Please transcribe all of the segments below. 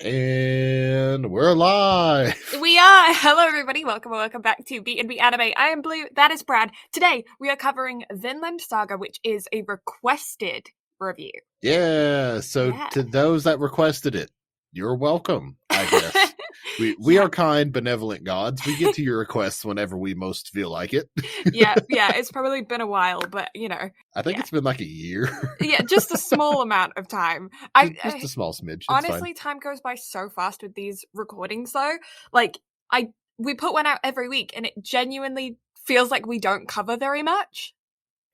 And we're live. We are. Hello, everybody. Welcome back to BnB Anime. I am Blue. That is Brad. Today, we are covering Vinland Saga, which is a requested review. Yeah. So to those that requested it, you're welcome, I guess. We are kind, benevolent gods. We get to your requests whenever we most feel like it. yeah. It's probably been a while, but you know. I think it's been like a year. Yeah, just a small amount of time. Just a small smidge. It's honestly, fine. time goes by so fast with these recordings, though. Like, we put one out every week, and it genuinely feels like we don't cover very much.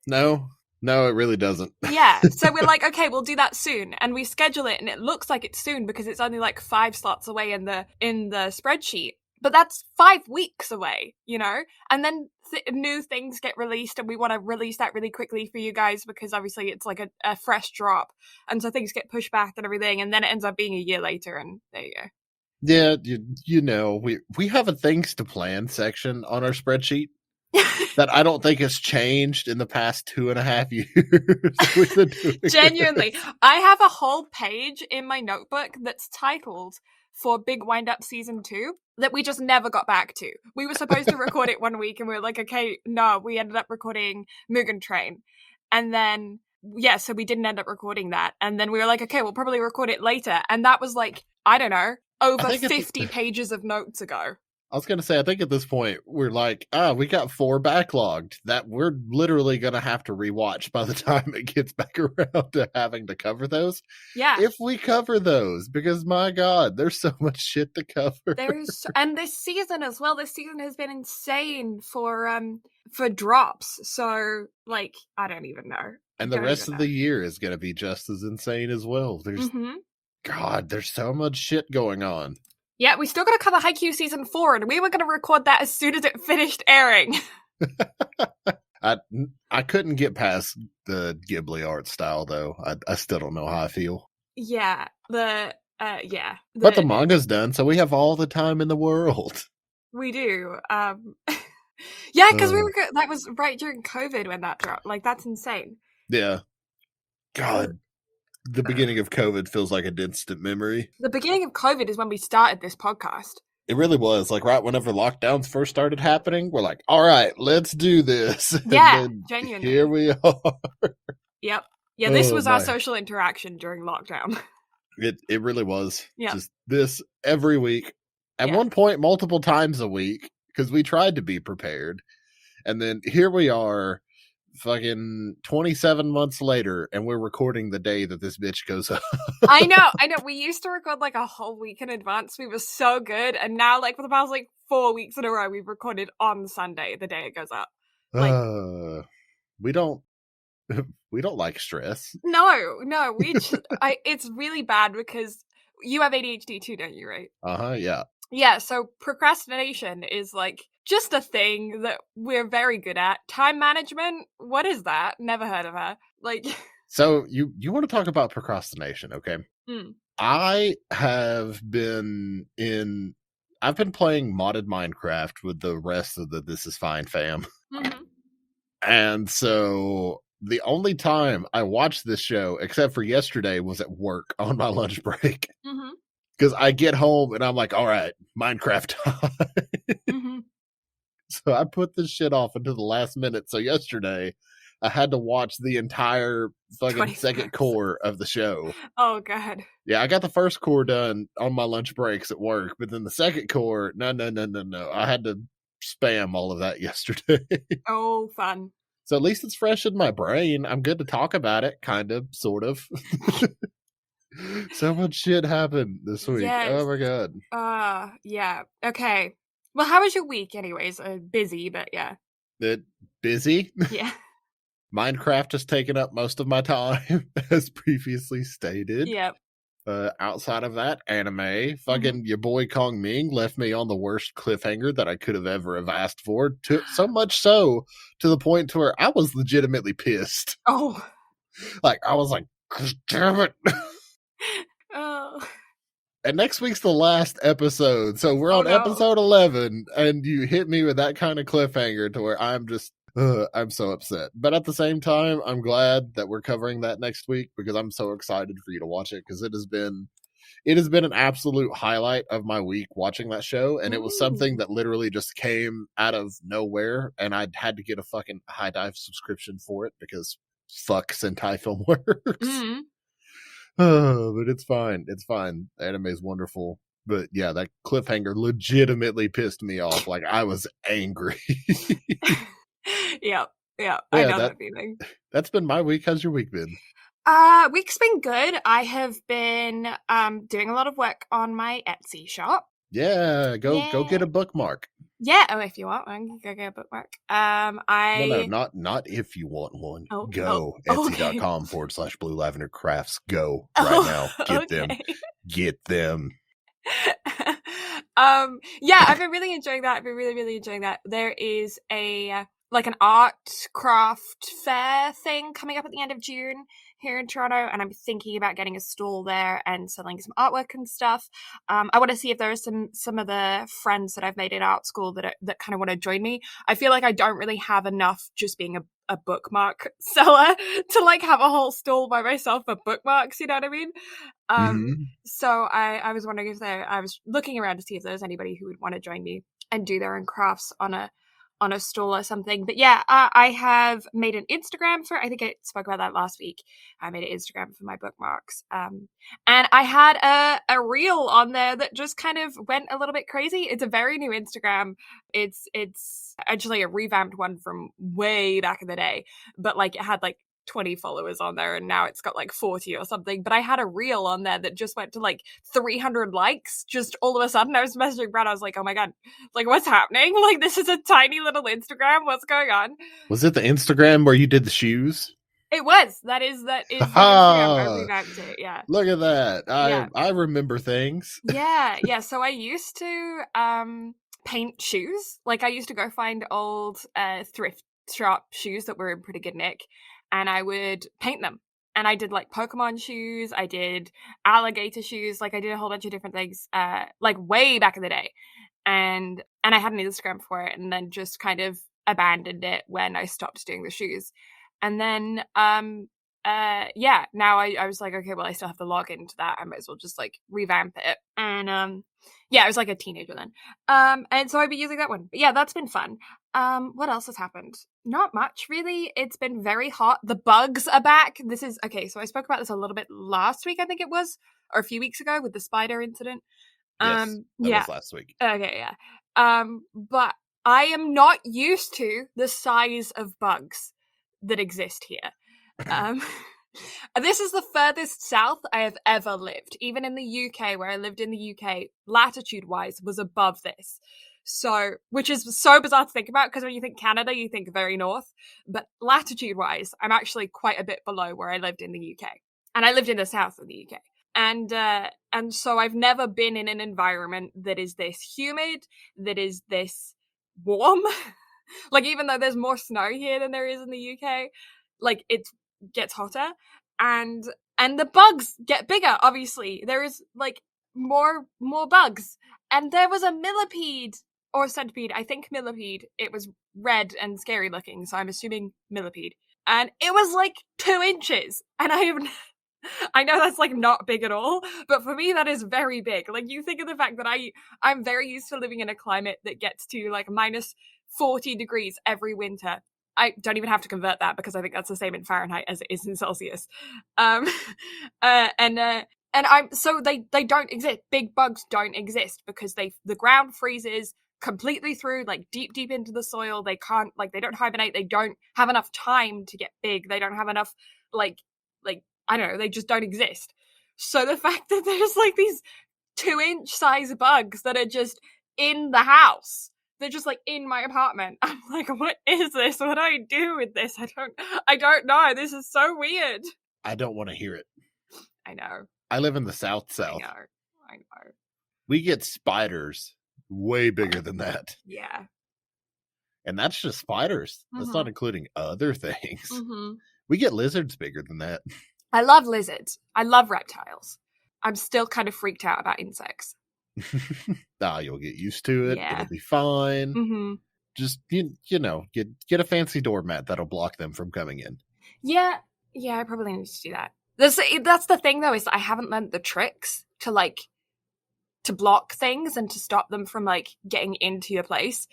No, it really doesn't. Yeah, so we're like, okay, we'll do that soon, and we schedule it, and it looks like it's soon because it's only like 5 slots away in the spreadsheet. But that's 5 weeks away, you know? And then new things get released, and we want to release that really quickly for you guys because obviously it's like a fresh drop, and so things get pushed back and everything, and then it ends up being a year later, and there you go. Yeah, you know, we have a things to plan section on our spreadsheet. That I don't think has changed in the past 2.5 years. Genuinely. I have a whole page in my notebook that's titled for Big Wind Up Season 2 that we just never got back to. We were supposed to record it one week and we were like, okay, no, we ended up recording Mugen Train. And then, so we didn't end up recording that. And then we were like, okay, we'll probably record it later. And that was like, I don't know, over 50 pages of notes ago. I was going to say, I think at this point, we're like, we got 4 backlogged that we're literally going to have to rewatch by the time it gets back around to having to cover those. Yeah. If we cover those, because my God, there's so much shit to cover. And this season as well, this season has been insane for drops. So, like, I don't even know. And the rest of the year is going to be just as insane as well. God, there's so much shit going on. Yeah, we still got to cover Haikyuu Season 4, and we were going to record that as soon as it finished airing. I couldn't get past the Ghibli art style, though. I still don't know how I feel. Yeah, But the manga's done, so we have all the time in the world. We do. Yeah, because that was right during COVID when that dropped. Like, that's insane. Yeah. God. The beginning of COVID feels like a distant memory. The beginning of COVID is when we started this podcast. It really was. Like, right whenever lockdowns first started happening, we're like, all right, let's do this. Yeah, genuinely. Here we are. Yep. Yeah, this was our social interaction during lockdown. It really was. Yeah. Just this every week. At one point, multiple times a week, because we tried to be prepared. And then here we are, fucking 27 months later, and we're recording the day that this bitch goes up. I know. We used to record like a whole week in advance. We were so good, and now like for the past like 4 weeks in a row, we've recorded on Sunday, the day it goes up. Like, we don't like stress. No, we. It's really bad because you have ADHD too, don't you? Right? Yeah. Yeah. So procrastination is like just a thing that we're very good at. Time management, what is that? Never heard of her. Like, so you want to talk about procrastination, okay? I have been I've been playing modded Minecraft with the rest of the This Is Fine fam. Mm-hmm. And so the only time I watched this show, except for yesterday, was at work on my lunch break. Mm-hmm. Because I get home and I'm like, all right, Minecraft time. Mm-hmm. So I put this shit off until the last minute. So yesterday, I had to watch the entire fucking second core of the show. Oh, God. Yeah, I got the first core done on my lunch breaks at work, but then the second core, no. I had to spam all of that yesterday. Oh, fun. So at least it's fresh in my brain. I'm good to talk about it, kind of, sort of. So much shit happened this week. Yes. Oh, my God. Yeah. Okay. Well, how was your week anyways? Busy, but yeah. Busy? Yeah. Minecraft has taken up most of my time, as previously stated. Yep. Outside of that, anime. Fucking your boy Kong Ming left me on the worst cliffhanger that I could have ever have asked for. So much so, to the point to where I was legitimately pissed. Oh. Like, I was like, damn it. Oh. And next week's the last episode, so we're on episode 11, and you hit me with that kind of cliffhanger to where I'm just, I'm so upset. But at the same time, I'm glad that we're covering that next week, because I'm so excited for you to watch it, because it has been It has been an absolute highlight of my week watching that show, and it was something that literally just came out of nowhere, and I had to get a fucking High Dive subscription for it because fuck Sentai Film Works. But it's fine. It's fine. The anime is wonderful. But yeah, that cliffhanger legitimately pissed me off. Like, I was angry. Yeah, I know that feeling. That's been my week. How's your week been? Week's been good. I have been doing a lot of work on my Etsy shop. Yeah, go get a bookmark. Yeah, if you want one, go get a bookmark. No, not if you want one. Go Etsy.com/Blue Lavender Crafts. Go right now. Get them. Yeah, I've been really enjoying that. I've been really enjoying that. There is an art craft fair thing coming up at the end of June here in Toronto, and I'm thinking about getting a stall there and selling some artwork and stuff. I want to see if there are some of the friends that I've made in art school that kind of want to join me. I feel like I don't really have enough just being a bookmark seller to like have a whole stall by myself for bookmarks, you know what I mean? So I was wondering I was looking around to see if there's anybody who would want to join me and do their own crafts on a stall or something. But yeah, I have made an Instagram for, I think I spoke about that last week. I made an Instagram for my bookmarks. And I had a reel on there that just kind of went a little bit crazy. It's a very new Instagram. It's actually a revamped one from way back in the day, but like it had like 20 followers on there and now it's got like 40 or something. But I had a reel on there that just went to like 300 likes just all of a sudden. I was messaging Brad, I was like, oh my god, like what's happening? Like this is a tiny little Instagram, what's going on? Was it the Instagram where you did the shoes? It was. That is the Instagram. I revamped it. Yeah. Look at that. I remember things. Yeah. So I used to paint shoes. Like I used to go find old thrift shop shoes that were in pretty good nick, and I would paint them. And I did like Pokemon shoes, I did alligator shoes, like I did a whole bunch of different things, like way back in the day. And I had an Instagram for it, and then just kind of abandoned it when I stopped doing the shoes. And then now I was like, okay, well I still have to log into that. I might as well just like revamp it. And I was like a teenager then. And so I've been using that one. But yeah, that's been fun. What else has happened? Not much really. It's been very hot. The bugs are back. This is okay, so I spoke about this a little bit last week, I think it was, or a few weeks ago with the spider incident. Yes, that was last week. Okay, yeah. But I am not used to the size of bugs that exist here. This is the furthest south I have ever lived. Even in the UK, where I lived in the UK, latitude-wise, was above this. So, which is so bizarre to think about, because when you think Canada, you think very north. But latitude-wise, I'm actually quite a bit below where I lived in the UK. And I lived in the south of the UK. And so I've never been in an environment that is this humid, that is this warm. Like, even though there's more snow here than there is in the UK, like, it gets hotter. And the bugs get bigger, obviously. There is, like, more bugs. And there was a millipede, or centipede, I think millipede. It was red and scary looking, so I'm assuming millipede. And it was, like, 2 inches. And I know that's, like, not big at all, but for me, that is very big. Like, you think of the fact that I'm very used to living in a climate that gets to, like, minus 40 degrees every winter. I don't even have to convert that because I think that's the same in Fahrenheit as it is in Celsius. And so they don't exist. Big bugs don't exist because the ground freezes completely through, like deep into the soil. They can't, like, they don't hibernate. They don't have enough time to get big. They don't have enough, like I don't know. They just don't exist. So the fact that there's like these 2-inch size bugs that are just in the house. They're just like in my apartment. I'm like, what is this? What do I do with this? I don't know. This is so weird. I don't want to hear it. I know. I live in the South. I know. We get spiders way bigger than that. Yeah. And that's just spiders. Mm-hmm. That's not including other things. Mm-hmm. We get lizards bigger than that. I love lizards. I love reptiles. I'm still kind of freaked out about insects. You'll get used to it. Yeah. It'll be fine. Mm-hmm. Just you know, get a fancy doormat that'll block them from coming in. Yeah, I probably need to do that. That's the thing though, is I haven't learned the tricks. to block things and to stop them from like getting into your place.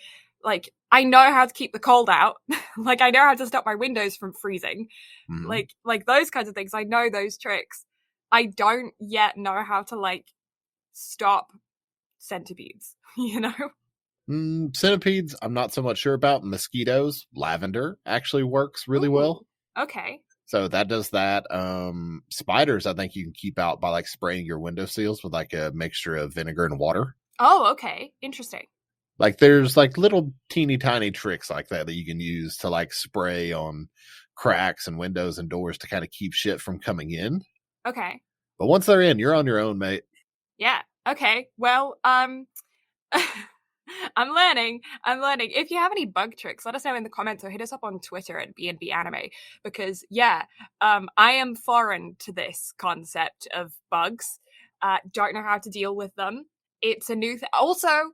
Like, I know how to keep the cold out. Like, I know how to stop my windows from freezing. Mm-hmm. Like those kinds of things. I know those tricks. I don't yet know how to like stop centipedes, you know? Centipedes, I'm not so much sure about. Mosquitoes, lavender actually works really well. Okay. So that does that. Spiders, I think you can keep out by like spraying your window seals with like a mixture of vinegar and water. Oh, okay. Interesting. Like there's like little teeny tiny tricks like that you can use to like spray on cracks and windows and doors to kind of keep shit from coming in. Okay. But once they're in, you're on your own, mate. Yeah. Okay. Well, I'm learning. If you have any bug tricks, let us know in the comments or hit us up on Twitter at BnB Anime, because I am foreign to this concept of bugs. Don't know how to deal with them. It's a new thing. Also,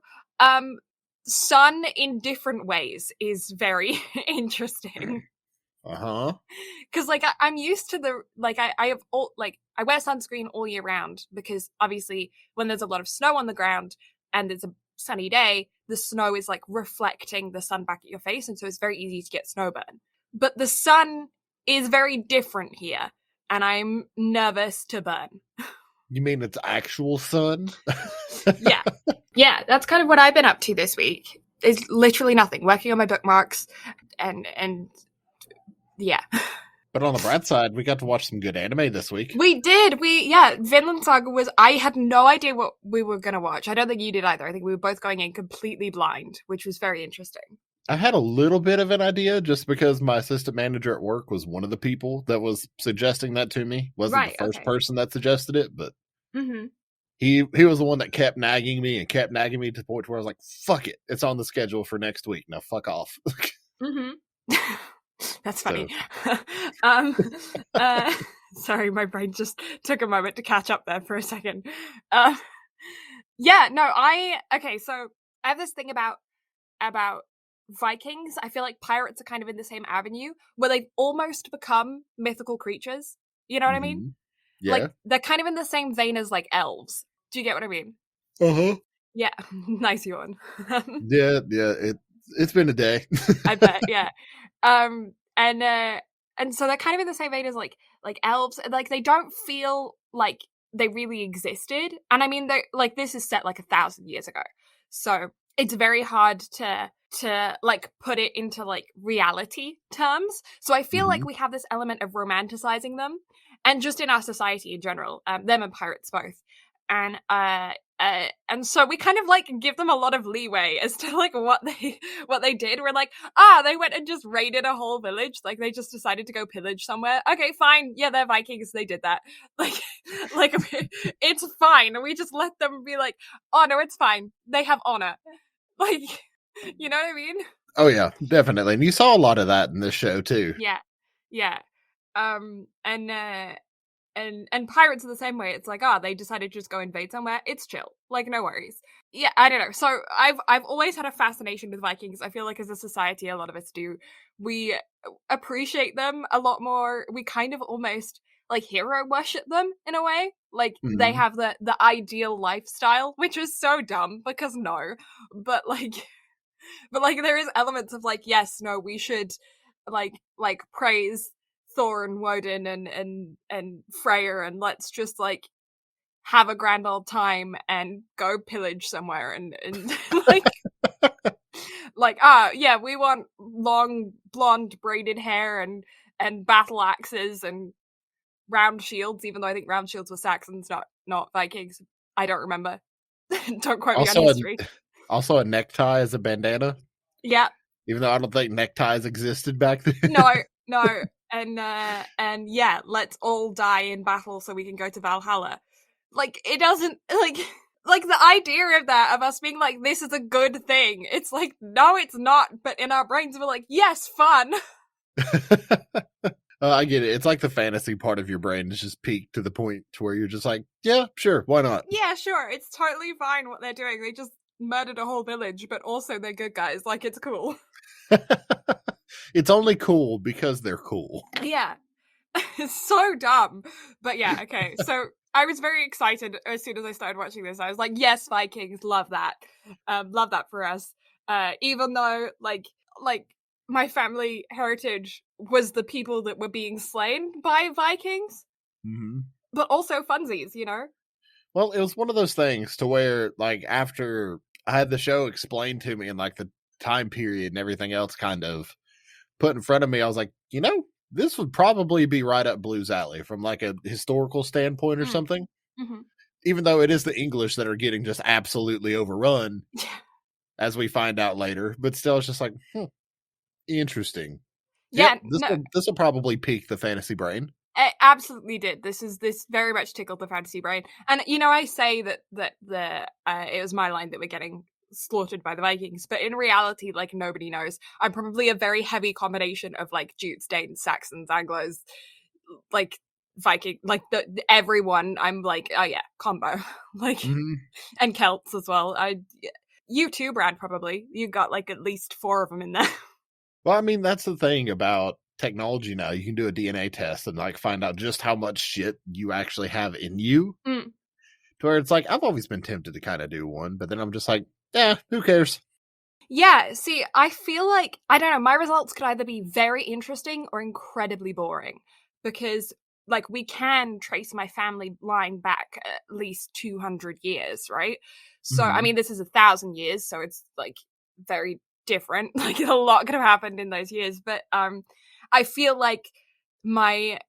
sun in different ways is very interesting. Because like I'm used to the like I have all like I wear sunscreen all year round, because obviously when there's a lot of snow on the ground and it's a sunny day, the snow is like reflecting the sun back at your face, and so it's very easy to get snowburn. But the sun is very different here, and I'm nervous to burn. You mean it's actual sun? Yeah, that's kind of what I've been up to this week. It's literally nothing. Working on my bookmarks and yeah. But on the bright side, we got to watch some good anime this week. We did. Vinland Saga was... I had no idea what we were going to watch. I don't think you did either. I think we were both going in completely blind, which was very interesting. I had a little bit of an idea just because my assistant manager at work was one of the people that was suggesting that to me. Wasn't the first person that suggested it, but he was the one that kept nagging me to the point where I was like, fuck it. It's on the schedule for next week. Now fuck off. That's funny. Sorry, my brain just took a moment to catch up there for a second. So I have this thing about Vikings. I feel like pirates are kind of in the same avenue where they've almost become mythical creatures. You know what I mean? Yeah. Like they're kind of in the same vein as like elves. Do you get what I mean? Yeah. Nice yawn. Yeah. It's been a day. I bet, yeah. And so they're kind of in the same vein as like elves. Like they don't feel like they really existed. And I mean, they like this is set like 1,000 years ago, so it's very hard to like put it into like reality terms. So I feel like we have this element of romanticizing them, and just in our society in general, them and pirates both. And so we kind of like give them a lot of leeway as to like what they did. We're like, they went and just raided a whole village. Like they just decided to go pillage somewhere. Okay, fine. Yeah, they're Vikings. They did that. Like it's fine. We just let them be like, oh no, it's fine. They have honor. Like, you know what I mean? Oh yeah, definitely. And you saw a lot of that in this show too. Yeah. And pirates are the same way. It's like, they decided to just go invade somewhere. It's chill. Like, no worries. Yeah, I don't know. So I've always had a fascination with Vikings. I feel like as a society, a lot of us do. We appreciate them a lot more. We kind of almost like hero worship them in a way. Like they have the ideal lifestyle, which is so dumb because no. But there is elements of like, yes, no, we should like praise Thor and Woden and Freyr, and let's just like have a grand old time and go pillage somewhere and like we want long blonde braided hair and battle axes and round shields, even though I think round shields were Saxons, not Vikings. I don't remember. Don't quote me on history. Also a necktie as a bandana. Yeah. Even though I don't think neckties existed back then. No. And yeah, let's all die in battle so we can go to Valhalla. Like, it doesn't, like the idea of that, of us being like, this is a good thing. It's like, no, it's not. But in our brains, we're like, yes, fun. I get it. It's like the fantasy part of your brain is just peaked to the point to where you're just like, yeah, sure, why not? Yeah, sure. It's totally fine what they're doing. They just murdered a whole village, but also they're good guys. Like, it's cool. It's only cool because they're cool. Yeah. It's so dumb. But yeah, okay. So I was very excited as soon as I started watching this. I was like, yes, Vikings, love that. Love that for us. Even though, like my family heritage was the people that were being slain by Vikings, but also funsies, you know? Well, it was one of those things to where, like, after I had the show explained to me and, like, the time period and everything else kind of put in front of me, I was like, you know, this would probably be right up Blue's alley from, like, a historical standpoint or something. Mm-hmm. Even though it is the English that are getting just absolutely overrun, as we find out later. But still, it's just like, interesting. Yeah, this will probably pique the fantasy brain. It absolutely did. This very much tickled the fantasy brain. And, you know, I say that it was my line that we're getting slaughtered by the Vikings, but in reality, like, nobody knows. I'm probably a very heavy combination of, like, Jutes, Danes, Saxons, Anglos, like, Viking, like, everyone. I'm like, oh yeah, combo. Like, and Celts as well. You too, Brad, probably. You got, like, at least 4 of them in there. Well, I mean, that's the thing about technology now. You can do a DNA test and, like, find out just how much shit you actually have in you. To where it's like, I've always been tempted to kind of do one, but then I'm just like, who cares? Yeah, see, I feel like, I don't know, my results could either be very interesting or incredibly boring, because, like, we can trace my family line back at least 200 years, right? So, I mean, this is 1,000 years, so it's, like, very different. Like, a lot could have happened in those years, but I feel like my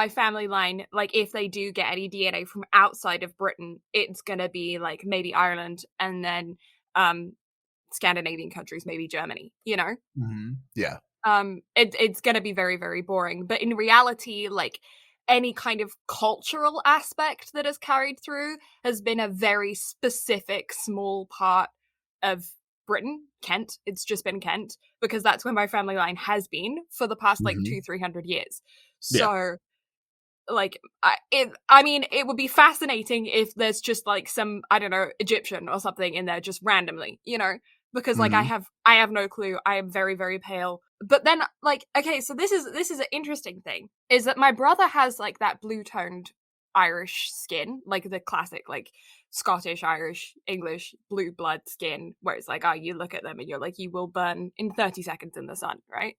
family line, like, if they do get any DNA from outside of Britain, it's gonna be, like, maybe Ireland, and then Scandinavian countries, maybe Germany, you know? Yeah. It's gonna be very, very boring. But in reality, like, any kind of cultural aspect that has carried through has been a very specific, small part of Britain, Kent. It's just been Kent, because that's where my family line has been for the past, like, 200-300 years. So, like, I mean, it would be fascinating if there's just, like, some, I don't know, Egyptian or something in there just randomly, you know? Because, like, I have no clue. I am very, very pale. But then, like, okay, so this is an interesting thing, is that my brother has, like, that blue-toned Irish skin, like the classic, like, Scottish, Irish, English, blue blood skin, where it's like, oh, you look at them and you're like, you will burn in 30 seconds in the sun, right?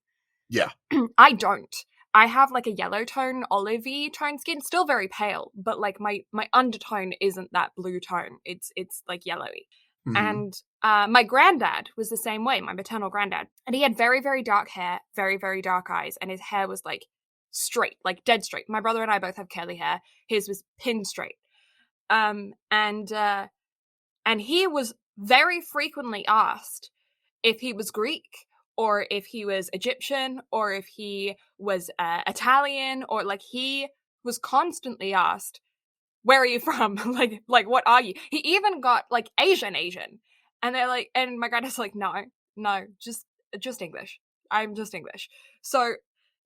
Yeah. I don't. I have, like, a yellow tone, olivey tone skin, still very pale, but, like, my undertone isn't that blue tone. It's like yellowy. And my granddad was the same way, my maternal granddad. And he had very, very dark hair, very, very dark eyes, and his hair was, like, straight, like, dead straight. My brother and I both have curly hair. His was pin straight. And he was very frequently asked if he was Greek, or if he was Egyptian, or if he was Italian, or, like, he was constantly asked, where are you from? like, what are you? He even got, like, Asian. And they're like, and my granddad's like, no, just English. I'm just English. So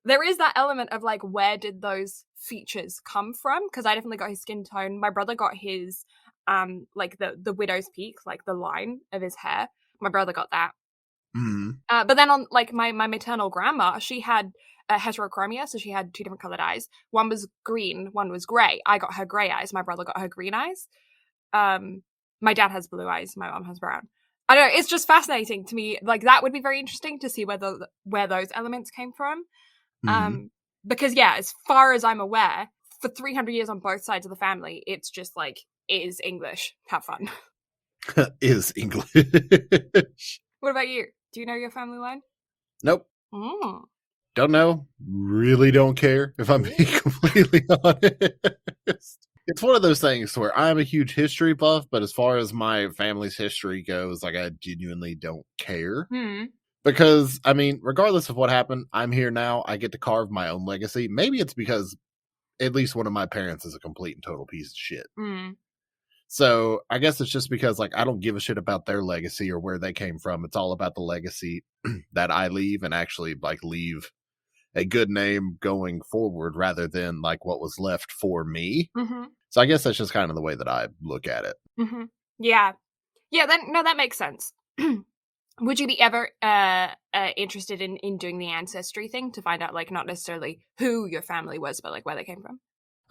there is that element of, like, where did those features come from? Because I definitely got his skin tone. My brother got his, like, the widow's peak, like, the line of his hair. My brother got that. But then on, like, my maternal grandma, she had heterochromia, so she had 2 different colored eyes. One was green, one was gray. I got her gray eyes. My brother got her green eyes. My dad has blue eyes. My mom has brown. I don't know. It's just fascinating to me. Like, that would be very interesting to see where those elements came from. Because, yeah, as far as I'm aware, for 300 years on both sides of the family, it's just, like, it is English. Have fun. Is English. What about you? Do you know your family line? Nope. Don't know. Really don't care, if I'm being completely honest. It's one of those things where I'm a huge history buff, but as far as my family's history goes, like, I genuinely don't care. Because, I mean, regardless of what happened, I'm here now. I get to carve my own legacy. Maybe it's because at least one of my parents is a complete and total piece of shit. So I guess it's just because, like, I don't give a shit about their legacy or where they came from. It's all about the legacy that I leave, and actually, like, leave a good name going forward rather than, like, what was left for me. So I guess that's just kind of the way that I look at it. Yeah. That makes sense. Would you be ever interested in doing the ancestry thing to find out, like, not necessarily who your family was, but, like, where they came from?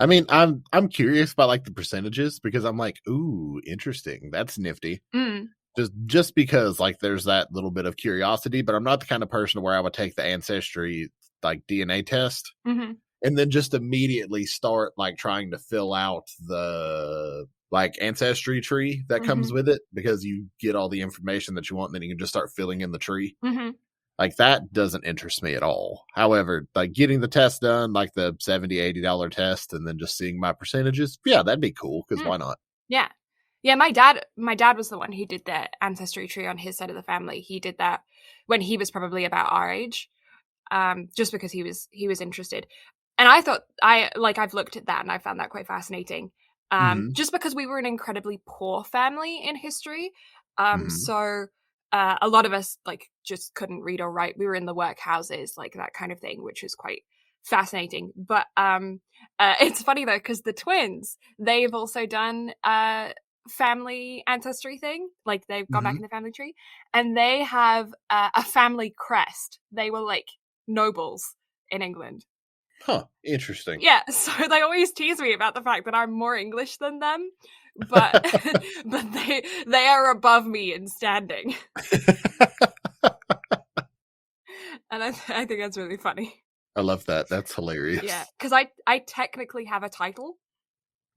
I mean, I'm curious about like the percentages because I'm like, ooh, interesting. That's nifty. Mm. Just because like there's that little bit of curiosity, but I'm not the kind of person where I would take the ancestry like DNA test Mm-hmm. and then just immediately start like trying to fill out the like ancestry tree that comes Mm-hmm. with it, because you get all the information that you want and then you can just start filling in the tree. Mm-hmm. Like that doesn't interest me at all. However, like getting the test done, like the $70-$80 test, and then just seeing my percentages, yeah, that'd be cool, because why not? Yeah. Yeah, my dad was the one who did the ancestry tree on his side of the family. He did that when he was probably about our age. Just because he was interested. And I thought I've looked at that and I found that quite fascinating. Just because we were an incredibly poor family in history. So a lot of us like just couldn't read or write. We were in the workhouses, like that kind of thing, which is quite fascinating. But it's funny though, because the twins, they've also done family ancestry thing. Like they've gone back in the family tree and they have a family crest. They were like nobles in England. Huh, interesting. Yeah, so they always tease me about the fact that I'm more English than them, but but they are above me in standing. And I think that's really funny. I love that. That's hilarious. Yeah, because I technically have a title,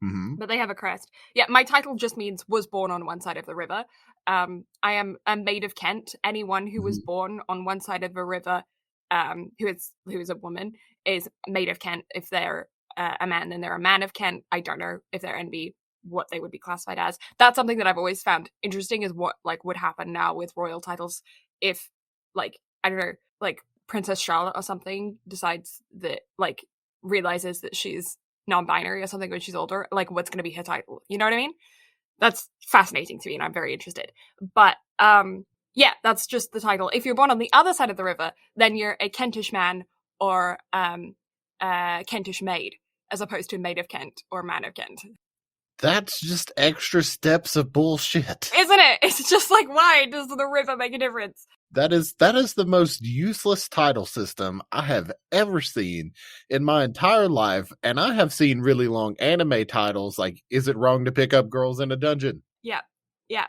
Mm-hmm. but they have a crest. Yeah, my title just means was born on one side of the river. I am a maid of Kent. Anyone who was born on one side of a river, who is a woman, is maid of Kent. If they're a man, then they're a man of Kent. I don't know if they're NB what they would be classified as. That's something that I've always found interesting, is what like would happen now with royal titles if, like, I don't know, like Princess Charlotte or something decides that, like, realizes that she's non-binary or something when she's older, like what's going to be her title, you know what I mean? That's fascinating to me and I'm very interested. But yeah, that's just the title. If you're born on the other side of the river, then you're a Kentish man or Kentish maid, as opposed to maid of Kent or man of Kent. That's just extra steps of bullshit, isn't it? It's just like, why does the river make a difference? That is the most useless title system I have ever seen in my entire life, and I have seen really long anime titles like "Is it wrong to pick up girls in a dungeon?" Yeah. Yeah.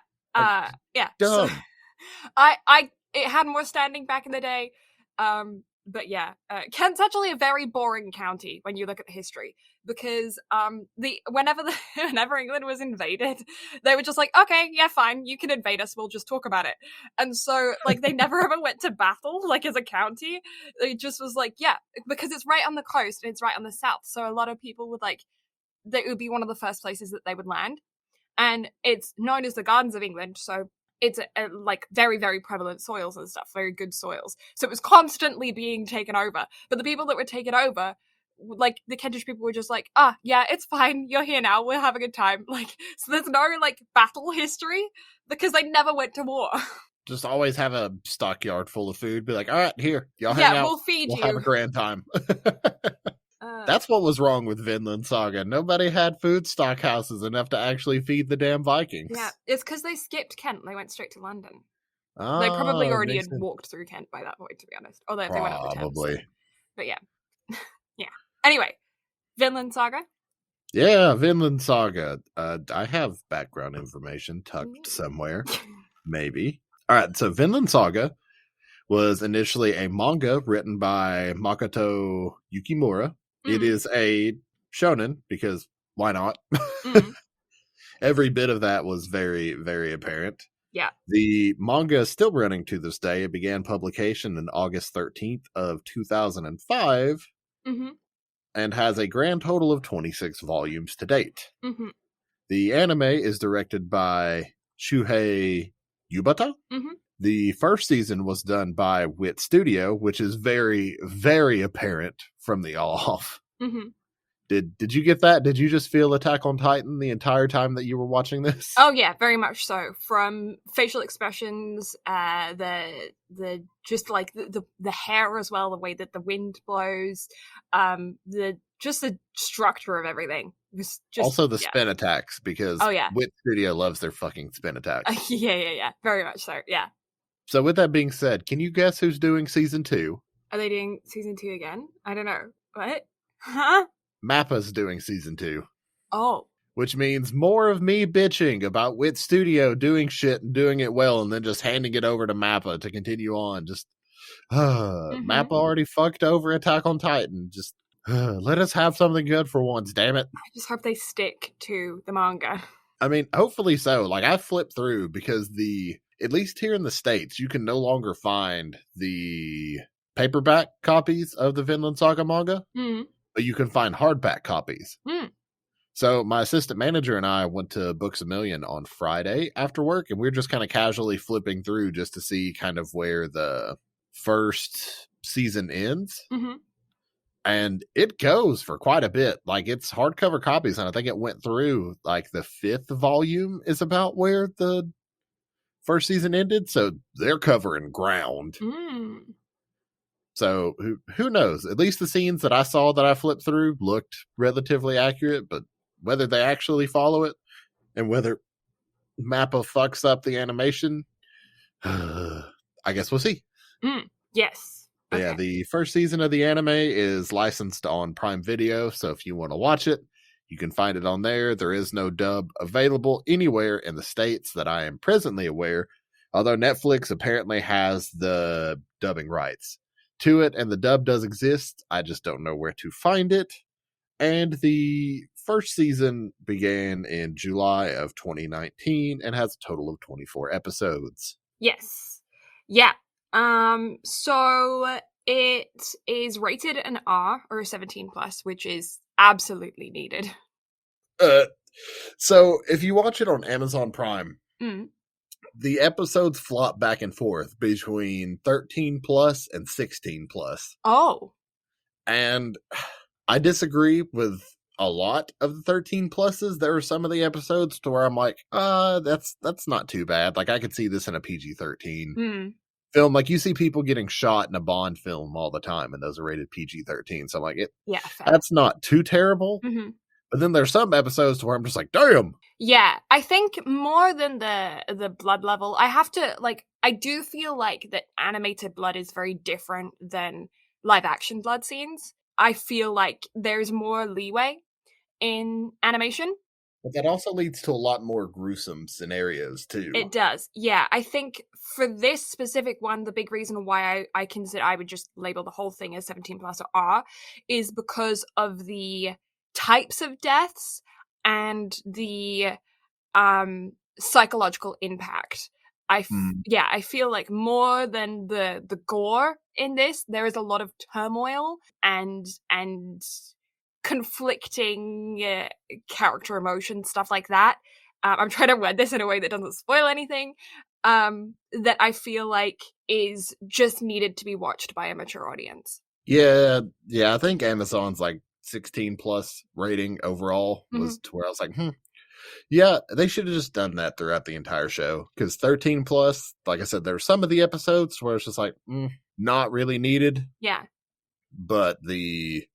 Dumb. So, it had more standing back in the day. But yeah, Kent's actually a very boring county when you look at the history, because whenever England was invaded, they were just like, okay, yeah, fine, you can invade us, we'll just talk about it. And so like they never ever went to battle, like as a county. It just was like, yeah, because it's right on the coast and it's right on the south, so a lot of people would like, that would be one of the first places that they would land. And it's known as the Gardens of England, so it's like very, very prevalent soils and stuff, very good soils. So it was constantly being taken over. But the people that were taken over, like the Kentish people were just like, yeah, it's fine, you're here now, we'll have a good time. Like, so there's no like battle history because they never went to war. Just always have a stockyard full of food. Be like, all right, here, y'all hang out. We'll feed you. We'll have a grand time. That's what was wrong with Vinland Saga. Nobody had food stock houses enough to actually feed the damn Vikings. Yeah, it's because they skipped Kent. They went straight to London. They probably already had walked through Kent by that point, to be honest. Although if they went up the Thames. So. But yeah. Yeah. Anyway, Vinland Saga? Yeah, Vinland Saga. I have background information tucked somewhere. Maybe. All right, so Vinland Saga was initially a manga written by Makoto Yukimura. It is a shonen, because why not? Every bit of that was very, very apparent. Yeah. The manga is still running to this day. It began publication on August 13th of 2005 and has a grand total of 26 volumes to date. The anime is directed by Shuhei Yubata. The first season was done by Wit Studio, which is very, very apparent from the off. Did you get that? Did you just feel Attack on Titan the entire time that you were watching this? Oh yeah, very much so. From facial expressions, the just like the hair as well, the way that the wind blows, the structure of everything was just also the spin attacks, because Wit Studio loves their fucking spin attacks. Yeah, very much so. Yeah. So with that being said, can you guess who's doing season 2? Are they doing season 2 again? I don't know. What? Huh? Mappa's doing season 2. Oh. Which means more of me bitching about Wit Studio doing shit and doing it well and then just handing it over to Mappa to continue on. Just, Mappa already fucked over Attack on Titan. Just, let us have something good for once, damn it. I just hope they stick to the manga. I mean, hopefully so. Like, I flipped through because at least here in the States, you can no longer find the paperback copies of the Vinland Saga manga, but you can find hardback copies. So my assistant manager and I went to Books A Million on Friday after work, and we were just kind of casually flipping through just to see kind of where the first season ends. And it goes for quite a bit. Like, it's hardcover copies, and I think it went through, like, the 5th volume is about where the first season ended, so they're covering ground. So who knows? At least the scenes that I saw that I flipped through looked relatively accurate, but whether they actually follow it and whether Mappa fucks up the animation, I guess we'll see. Yes. Okay. Yeah, the first season of the anime is licensed on Prime Video, so if you want to watch it, you can find it on there. There is no dub available anywhere in the States that I am presently aware, although Netflix apparently has the dubbing rights to it, and the dub does exist. I just don't know where to find it. And the first season began in July of 2019 and has a total of 24 episodes. Yes. Yeah. So it is rated an R or a 17 plus, which is absolutely needed. So if you watch it on Amazon Prime, the episodes flop back and forth between 13 plus and 16 plus. Oh. And I disagree with a lot of the 13 pluses. There are some of the episodes to where I'm like, that's not too bad. Like, I could see this in a PG-13 film. Like, you see people getting shot in a Bond film all the time, and those are rated PG-13. So I'm like, that's not too terrible. But then there's some episodes to where I'm just like, damn. Yeah, I think more than the blood level, I have to, like, I do feel like that animated blood is very different than live action blood scenes. I feel like there's more leeway in animation. But that also leads to a lot more gruesome scenarios, too. It does. Yeah, I think for this specific one, the big reason why I consider I would just label the whole thing as 17 plus or R is because of the types of deaths and the psychological impact. I feel like more than the gore in this, there is a lot of turmoil and conflicting character emotions, stuff like that. I'm trying to word this in a way that doesn't spoil anything. That I feel like is just needed to be watched by a mature audience. Yeah. I think Amazon's like 16 plus rating overall was to where I was like, yeah, they should have just done that throughout the entire show. Because 13 plus, like I said, there were some of the episodes where it's just like, not really needed. Yeah. But the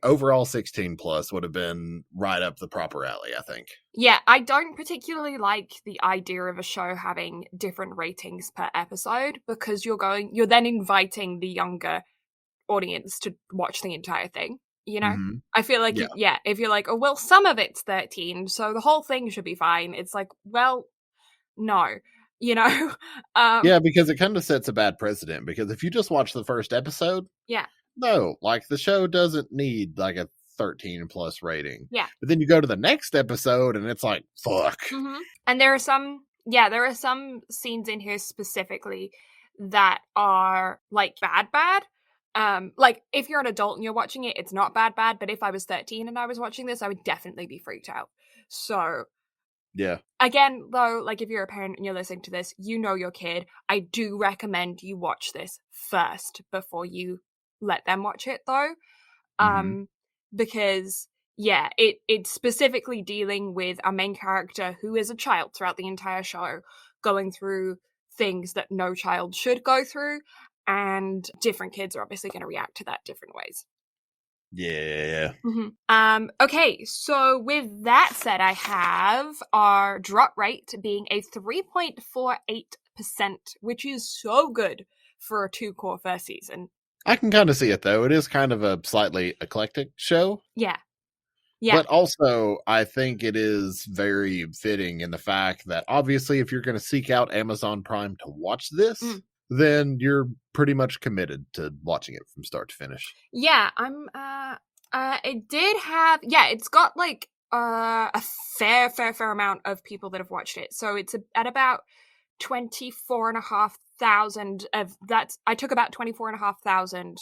overall 16 plus would have been right up the proper alley, I think. Yeah, I don't particularly like the idea of a show having different ratings per episode because you're then inviting the younger audience to watch the entire thing. You know, I feel like, if you're like, oh, well, some of it's 13, so the whole thing should be fine. It's like, well, no, you know? Yeah, because it kind of sets a bad precedent. Because if you just watch the first episode, no, like the show doesn't need like a 13 plus rating. Yeah. But then you go to the next episode and it's like, fuck. And there are some scenes in here specifically that are like bad. Like if you're an adult and you're watching it, it's not bad, but if I was 13 and I was watching this, I would definitely be freaked out. So yeah. Again, though, like if you're a parent and you're listening to this, you know your kid. I do recommend you watch this first before you let them watch it, though. Because it's specifically dealing with a main character who is a child throughout the entire show, going through things that no child should go through. And different kids are obviously going to react to that different ways. Yeah. Okay, so with that said, I have our drop rate being a 3.48%, which is so good for a 2-core first season. I can kind of see it, though. It is kind of a slightly eclectic show. Yeah. Yeah. But also, I think it is very fitting in the fact that obviously, if you're going to seek out Amazon Prime to watch this, then you're pretty much committed to watching it from start to finish. Yeah, it did have, it's got like a fair amount of people that have watched it. So it's at about 24,500 of that. I took about 24,500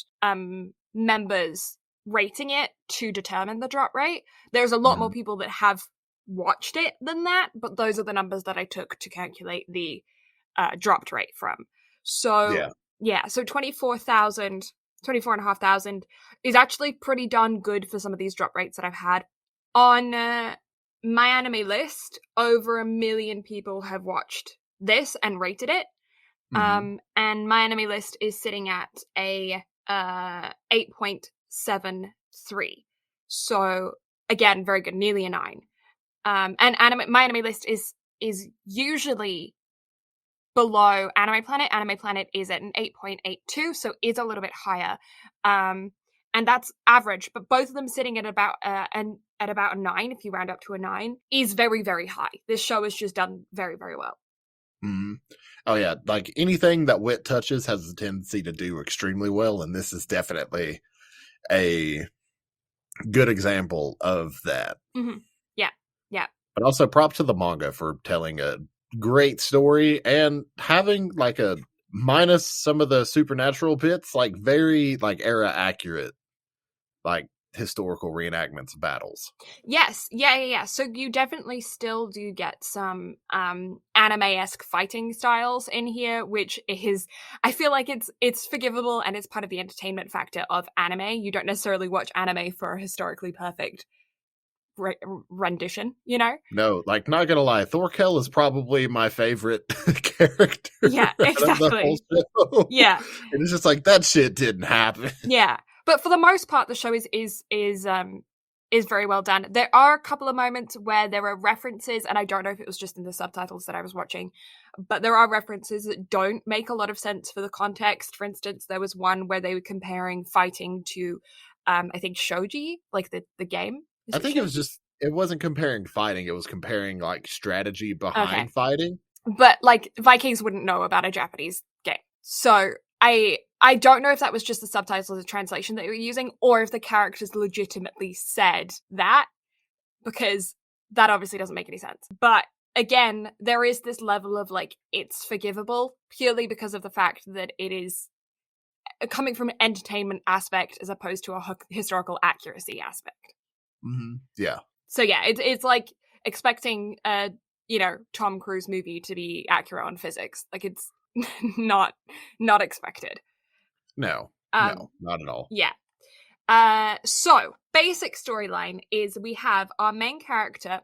members rating it to determine the drop rate. There's a lot more people that have watched it than that, but those are the numbers that I took to calculate the dropped rate from. So so 24,500 is actually pretty darn good for some of these drop rates that I've had. On my anime list, over 1 million people have watched this and rated it. And my anime list is sitting at a 8.73. So again, very good, nearly a 9. And my anime list is usually below Anime Planet. Anime Planet is at an 8.82, so is a little bit higher. And that's average, but both of them sitting at about a 9, if you round up to a 9, is very, very high. This show is just done very, very well. Oh yeah, like anything that Wit touches has a tendency to do extremely well, and this is definitely a good example of that. Yeah. But also prop to the manga for telling a great story and having like a minus some of the supernatural bits, like very like era accurate, like historical reenactments of battles. Yes, yeah. So you definitely still do get some anime-esque fighting styles in here, which is, I feel like it's forgivable and it's part of the entertainment factor of anime. You don't necessarily watch anime for a historically perfect rendition, you know? No, like, not gonna lie, Thorkel is probably my favorite character. Yeah, exactly. Yeah. And it's just like, that shit didn't happen. Yeah. But for the most part, the show is very well done. There are a couple of moments where there are references, and I don't know if it was just in the subtitles that I was watching, but there are references that don't make a lot of sense for the context. For instance, there was one where they were comparing fighting to, I think, shogi, like the game. I think it wasn't comparing fighting, it was comparing, like, strategy behind fighting. But, like, Vikings wouldn't know about a Japanese game. So, I don't know if that was just the subtitles or the translation that you were using, or if the characters legitimately said that, because that obviously doesn't make any sense. But, again, there is this level of, like, it's forgivable, purely because of the fact that it is coming from an entertainment aspect as opposed to a historical accuracy aspect. Yeah. So yeah, it's like expecting a Tom Cruise movie to be accurate on physics. Like, it's not expected. No, not at all. Yeah. So basic storyline is we have our main character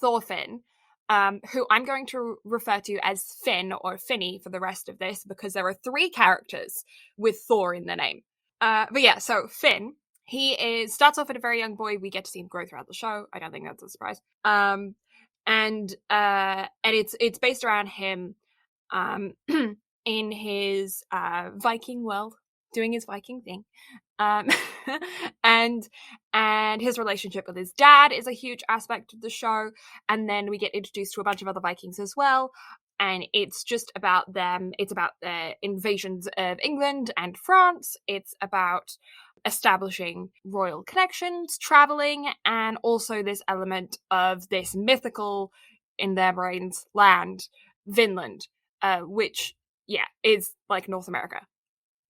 Thorfinn, who I'm going to refer to as Finn or Finny for the rest of this because there are 3 characters with Thor in their name. But yeah, so Finn. He starts off at a very young boy. We get to see him grow throughout the show. I don't think that's a surprise. And it's based around him in his Viking world, doing his Viking thing. And his relationship with his dad is a huge aspect of the show. And then we get introduced to a bunch of other Vikings as well. And it's just about them. It's about the invasions of England and France. It's about establishing royal connections, traveling, and also this element of this mythical, in their brains, land, Vinland, which, is like North America.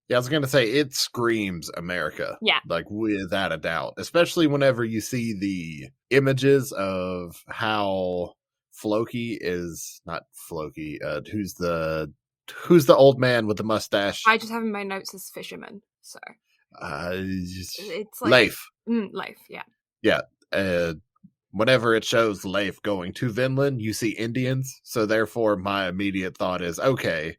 Yeah, I was going to say, it screams America. Yeah. Like, without a doubt. Especially whenever you see the images of how Floki is, not Floki, who's the old man with the mustache? I just have in my notes as fisherman, so. It's like Leif. Leif, yeah. Yeah. Whenever it shows Leif going to Vinland, you see Indians. So therefore, my immediate thought is, okay,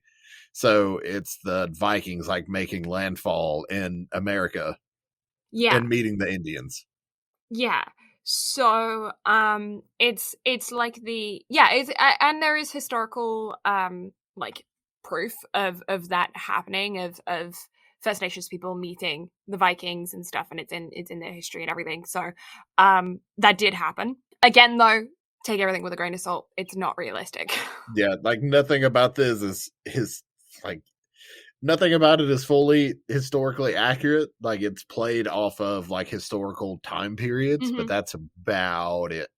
so it's the Vikings like making landfall in America. Yeah. And meeting the Indians. Yeah. So it's like and there is historical like proof of that happening, of First Nations people meeting the Vikings and stuff, and it's in their history and everything. So that did happen. Again, though, take everything with a grain of salt. It's not realistic. Yeah, like nothing about this is like nothing about it is fully historically accurate. Like it's played off of like historical time periods, but that's about it.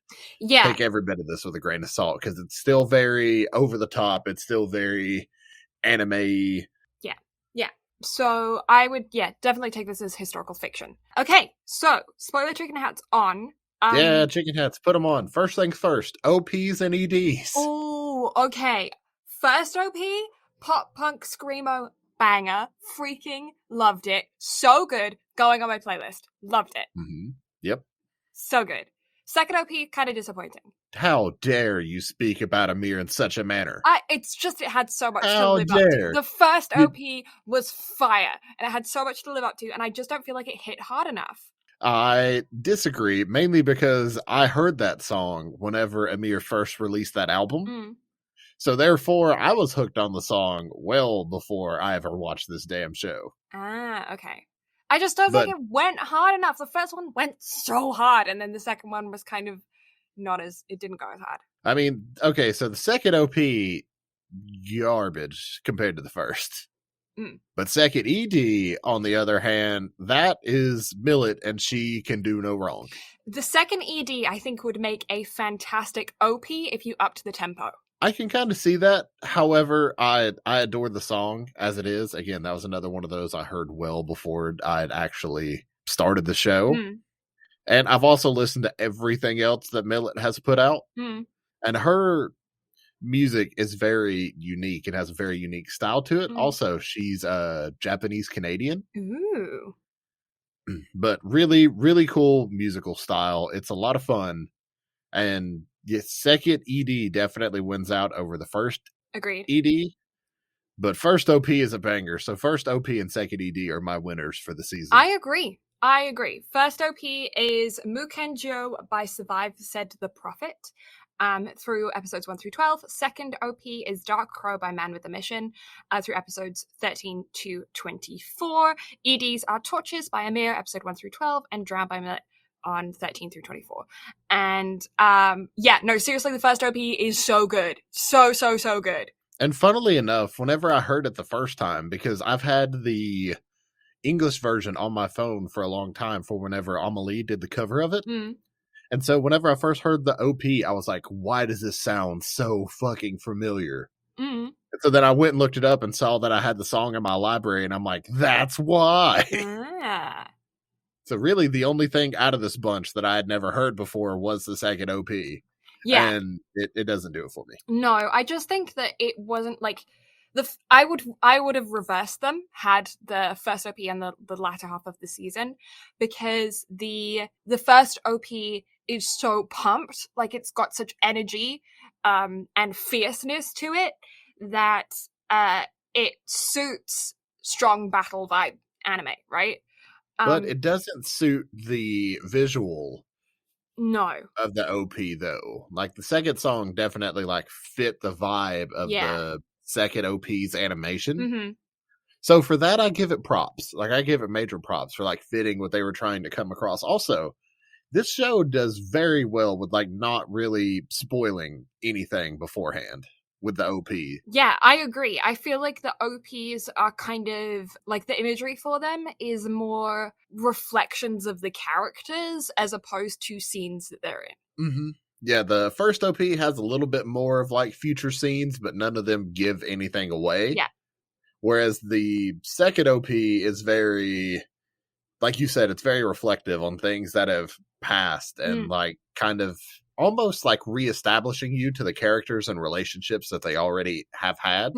Yeah. Take every bit of this with a grain of salt because it's still very over the top. It's still very anime. Yeah. So I would, definitely take this as historical fiction. Okay, so spoiler chicken hats on. Yeah, chicken hats, put them on. First things first, OPs and EDs. Oh, okay. First OP, pop punk screamo banger. Freaking loved it. So good. Going on my playlist. Loved it. Mm-hmm. Yep. So good. Second OP, kind of disappointing. How dare you speak about Amir in such a manner? It's just it had so much How to live dare. up to. The first OP was fire, and it had so much to live up to, and I just don't feel like it hit hard enough. I disagree, mainly because I heard that song whenever Amir first released that album. So therefore, I was hooked on the song well before I ever watched this damn show. Okay. I just don't think it went hard enough. The first one went so hard, and then the second one was kind of it didn't go as hard. I mean, okay, so the second OP, garbage compared to the first. But second ED, on the other hand, that is Millet, and she can do no wrong. The second ED, I think, would make a fantastic OP if you upped the tempo. I can kind of see that. However, I adore the song as it is. Again, that was another one of those I heard well before I had actually started the show. And I've also listened to everything else that Millet has put out. And her music is very unique and has a very unique style to it. Also, she's Japanese Canadian. Ooh. But really, really cool musical style. It's a lot of fun. And second ED definitely wins out over the first Agreed. ED. But first OP is a banger. So first OP and second ED are my winners for the season. I agree. First OP is Mukenjo by Survive Said the Prophet through episodes 1 through 12. Second OP is Dark Crow by Man with a Mission through episodes 13 to 24. EDs are Torches by Amir, episode 1 through 12, and Drown by Millet on 13 through 24. And seriously, the first OP is so good. So good. And funnily enough, whenever I heard it the first time, because I've had the English version on my phone for a long time for whenever Amelie did the cover of it. And so whenever I first heard the OP, I was like, why does this sound so fucking familiar? And so then I went and looked it up and saw that I had the song in my library, and I'm like, that's why. So really the only thing out of this bunch that I had never heard before was the second OP. Yeah. And it doesn't do it for me. No, I just think that it wasn't like I would have reversed them had the first OP and the latter half of the season, because the first OP is so pumped, like it's got such energy and fierceness to it that it suits strong battle vibe anime, right? But it doesn't suit the visual of the OP though. Like the second song definitely like fit the vibe of the second OP's animation. So for that, I give it props. Like I give it major props for like fitting what they were trying to come across. Also, this show does very well with like not really spoiling anything beforehand with the OP. Yeah, I agree. I feel like the OPs are kind of like the imagery for them is more reflections of the characters as opposed to scenes that they're in. Yeah, the first OP has a little bit more of like future scenes, but none of them give anything away. Yeah. Whereas the second OP is very, like you said, it's very reflective on things that have passed and like kind of almost like reestablishing you to the characters and relationships that they already have had.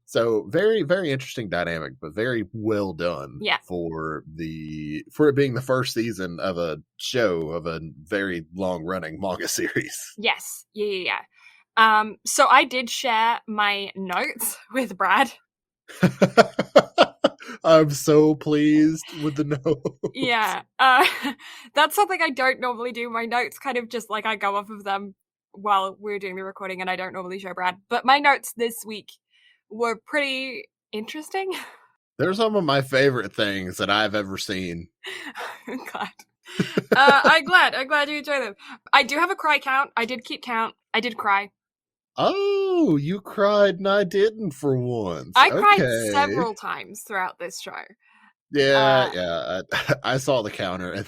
So very, very interesting dynamic, but very well done for it being the first season of a show of a very long running manga series. Yes. Yeah. So I did share my notes with Brad. I'm so pleased with the notes. Yeah. That's something I don't normally do. My notes kind of just like I go off of them while we're doing the recording, and I don't normally show Brad. But my notes this week were pretty interesting. They're some of my favorite things that I've ever seen. God. I'm glad you enjoy them. I do have a cry count. I did keep count. I did cry. Oh, you cried and I didn't for once. I cried Okay. several times throughout this show. Yeah. I saw the counter. And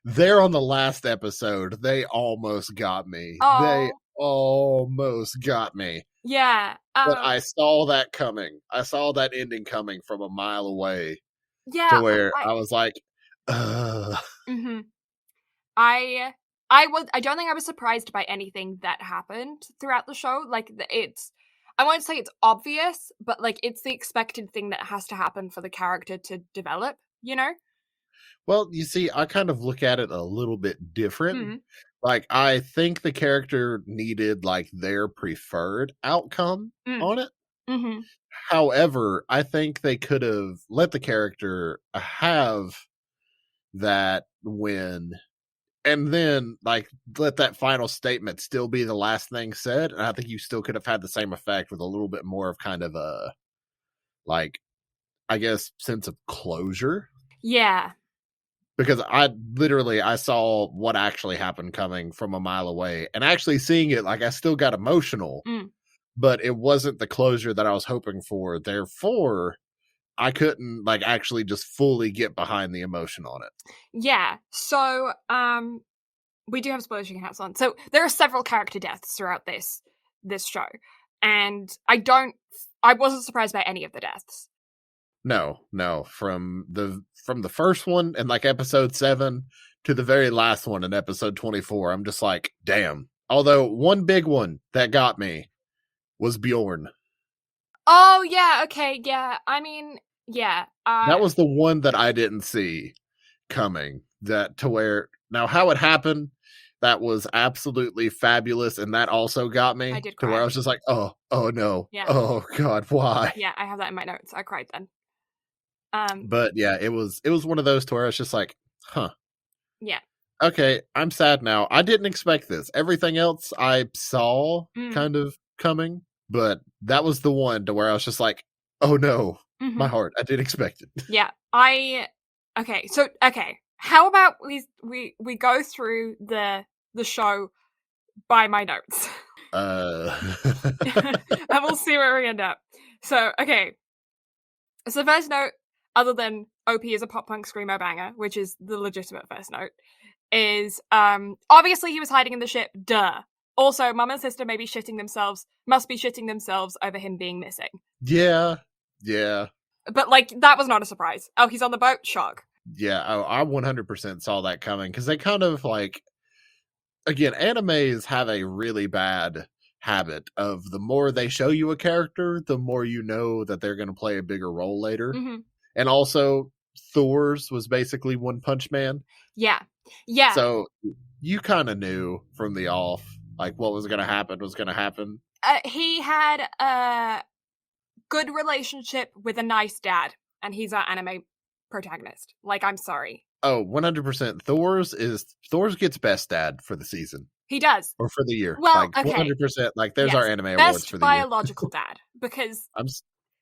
they're on the last episode. They almost got me. They almost got me. Yeah. But I saw that coming. I saw that ending coming from a mile away. Yeah. To where I was like, ugh. Mm-hmm. I don't think I was surprised by anything that happened throughout the show. Like, I won't say it's obvious, but like it's the expected thing that has to happen for the character to develop, you know? Well, you see, I kind of look at it a little bit different. Like, I think the character needed like their preferred outcome on it. Mm-hmm. However, I think they could have let the character have that win and then like let that final statement still be the last thing said. And I think you still could have had the same effect with a little bit more of kind of a, like, I guess, sense of closure. Yeah. Because I saw what actually happened coming from a mile away, and actually seeing it, like, I still got emotional, but it wasn't the closure that I was hoping for. Therefore, I couldn't like actually just fully get behind the emotion on it. Yeah. So, we do have spoiler hats on. So there are several character deaths throughout this show, and I wasn't surprised by any of the deaths. No, from the first one in like episode 7 to the very last one in episode 24, I'm just like, damn. Although one big one that got me was Bjorn. Oh yeah, okay, yeah. I mean, yeah. That was the one that I didn't see coming. That to where now how it happened, that was absolutely fabulous, and that also got me. I did cry. To where I was just like, oh no, yeah. Oh god, why? Yeah, I have that in my notes. I cried then. But yeah, it was one of those to where I was just like, huh. Yeah. Okay, I'm sad now. I didn't expect this. Everything else I saw kind of coming, but that was the one to where I was just like, oh no, my heart. I didn't expect it. Yeah. Okay. How about we go through the show by my notes. And we'll see where we end up. So, okay. So first note, other than OP is a pop punk screamo banger, which is the legitimate first note, is obviously he was hiding in the ship, duh. Also, mum and sister must be shitting themselves over him being missing. Yeah. But like, that was not a surprise. Oh, he's on the boat? Shock. Yeah, I 100% saw that coming, because they kind of like, again, animes have a really bad habit of the more they show you a character, the more you know that they're going to play a bigger role later. And also, Thor's was basically One Punch Man. Yeah. So you kind of knew from the off, like, what was going to happen. He had a good relationship with a nice dad, and he's our anime protagonist. Like, I'm sorry. Oh, 100%. Thor's gets best dad for the season. He does. Or for the year. Well, like, okay. 100%. Like, there's our anime best awards for the year. Best biological dad, because...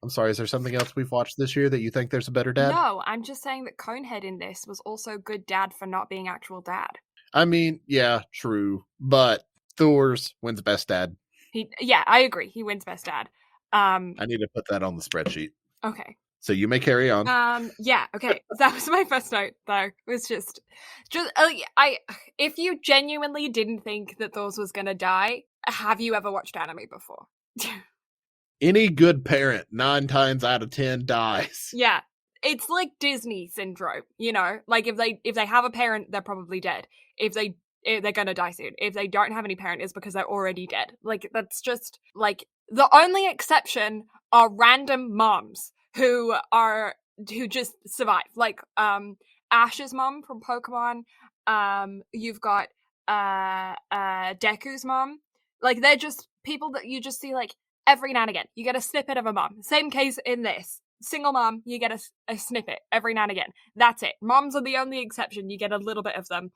I'm sorry, is there something else we've watched this year that you think there's a better dad? No, I'm just saying that Conehead in this was also good dad for not being actual dad. I mean, yeah, true. But Thor's wins best dad. Yeah, I agree. He wins best dad. I need to put that on the spreadsheet. Okay. So you may carry on. Yeah, okay. That was my first note, though. It was just if you genuinely didn't think that Thor's was gonna die, have you ever watched anime before? Any good parent, 9 times out of 10 dies. Yeah. It's like Disney syndrome, you know? Like, if they have a parent, they're probably dead. If they're gonna die soon. If they don't have any parent, it's because they're already dead. Like, that's just, like, the only exception are random moms who just survive. Like, Ash's mom from Pokemon. You've got Deku's mom. Like, they're just people that you just see, like, every now and again. You get a snippet of a mom. Same case in this. Single mom, you get a snippet every now and again. That's it. Moms are the only exception. You get a little bit of them.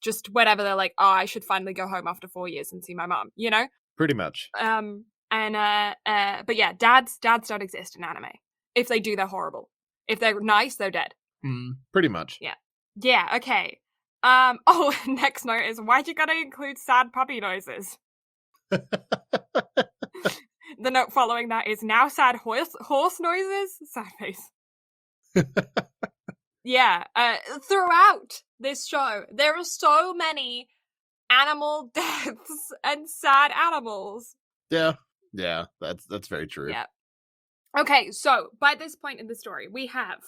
Just whenever they're like, oh, I should finally go home after 4 years and see my mom, you know? Pretty much. But yeah, dads don't exist in anime. If they do, they're horrible. If they're nice, they're dead. Pretty much. Yeah, okay. Next note is, why'd you gotta include sad puppy noises? The note following that is, now sad horse noises? Sad face. Yeah, throughout this show, there are so many animal deaths and sad animals. Yeah, that's very true. Yeah. Okay, so by this point in the story, we have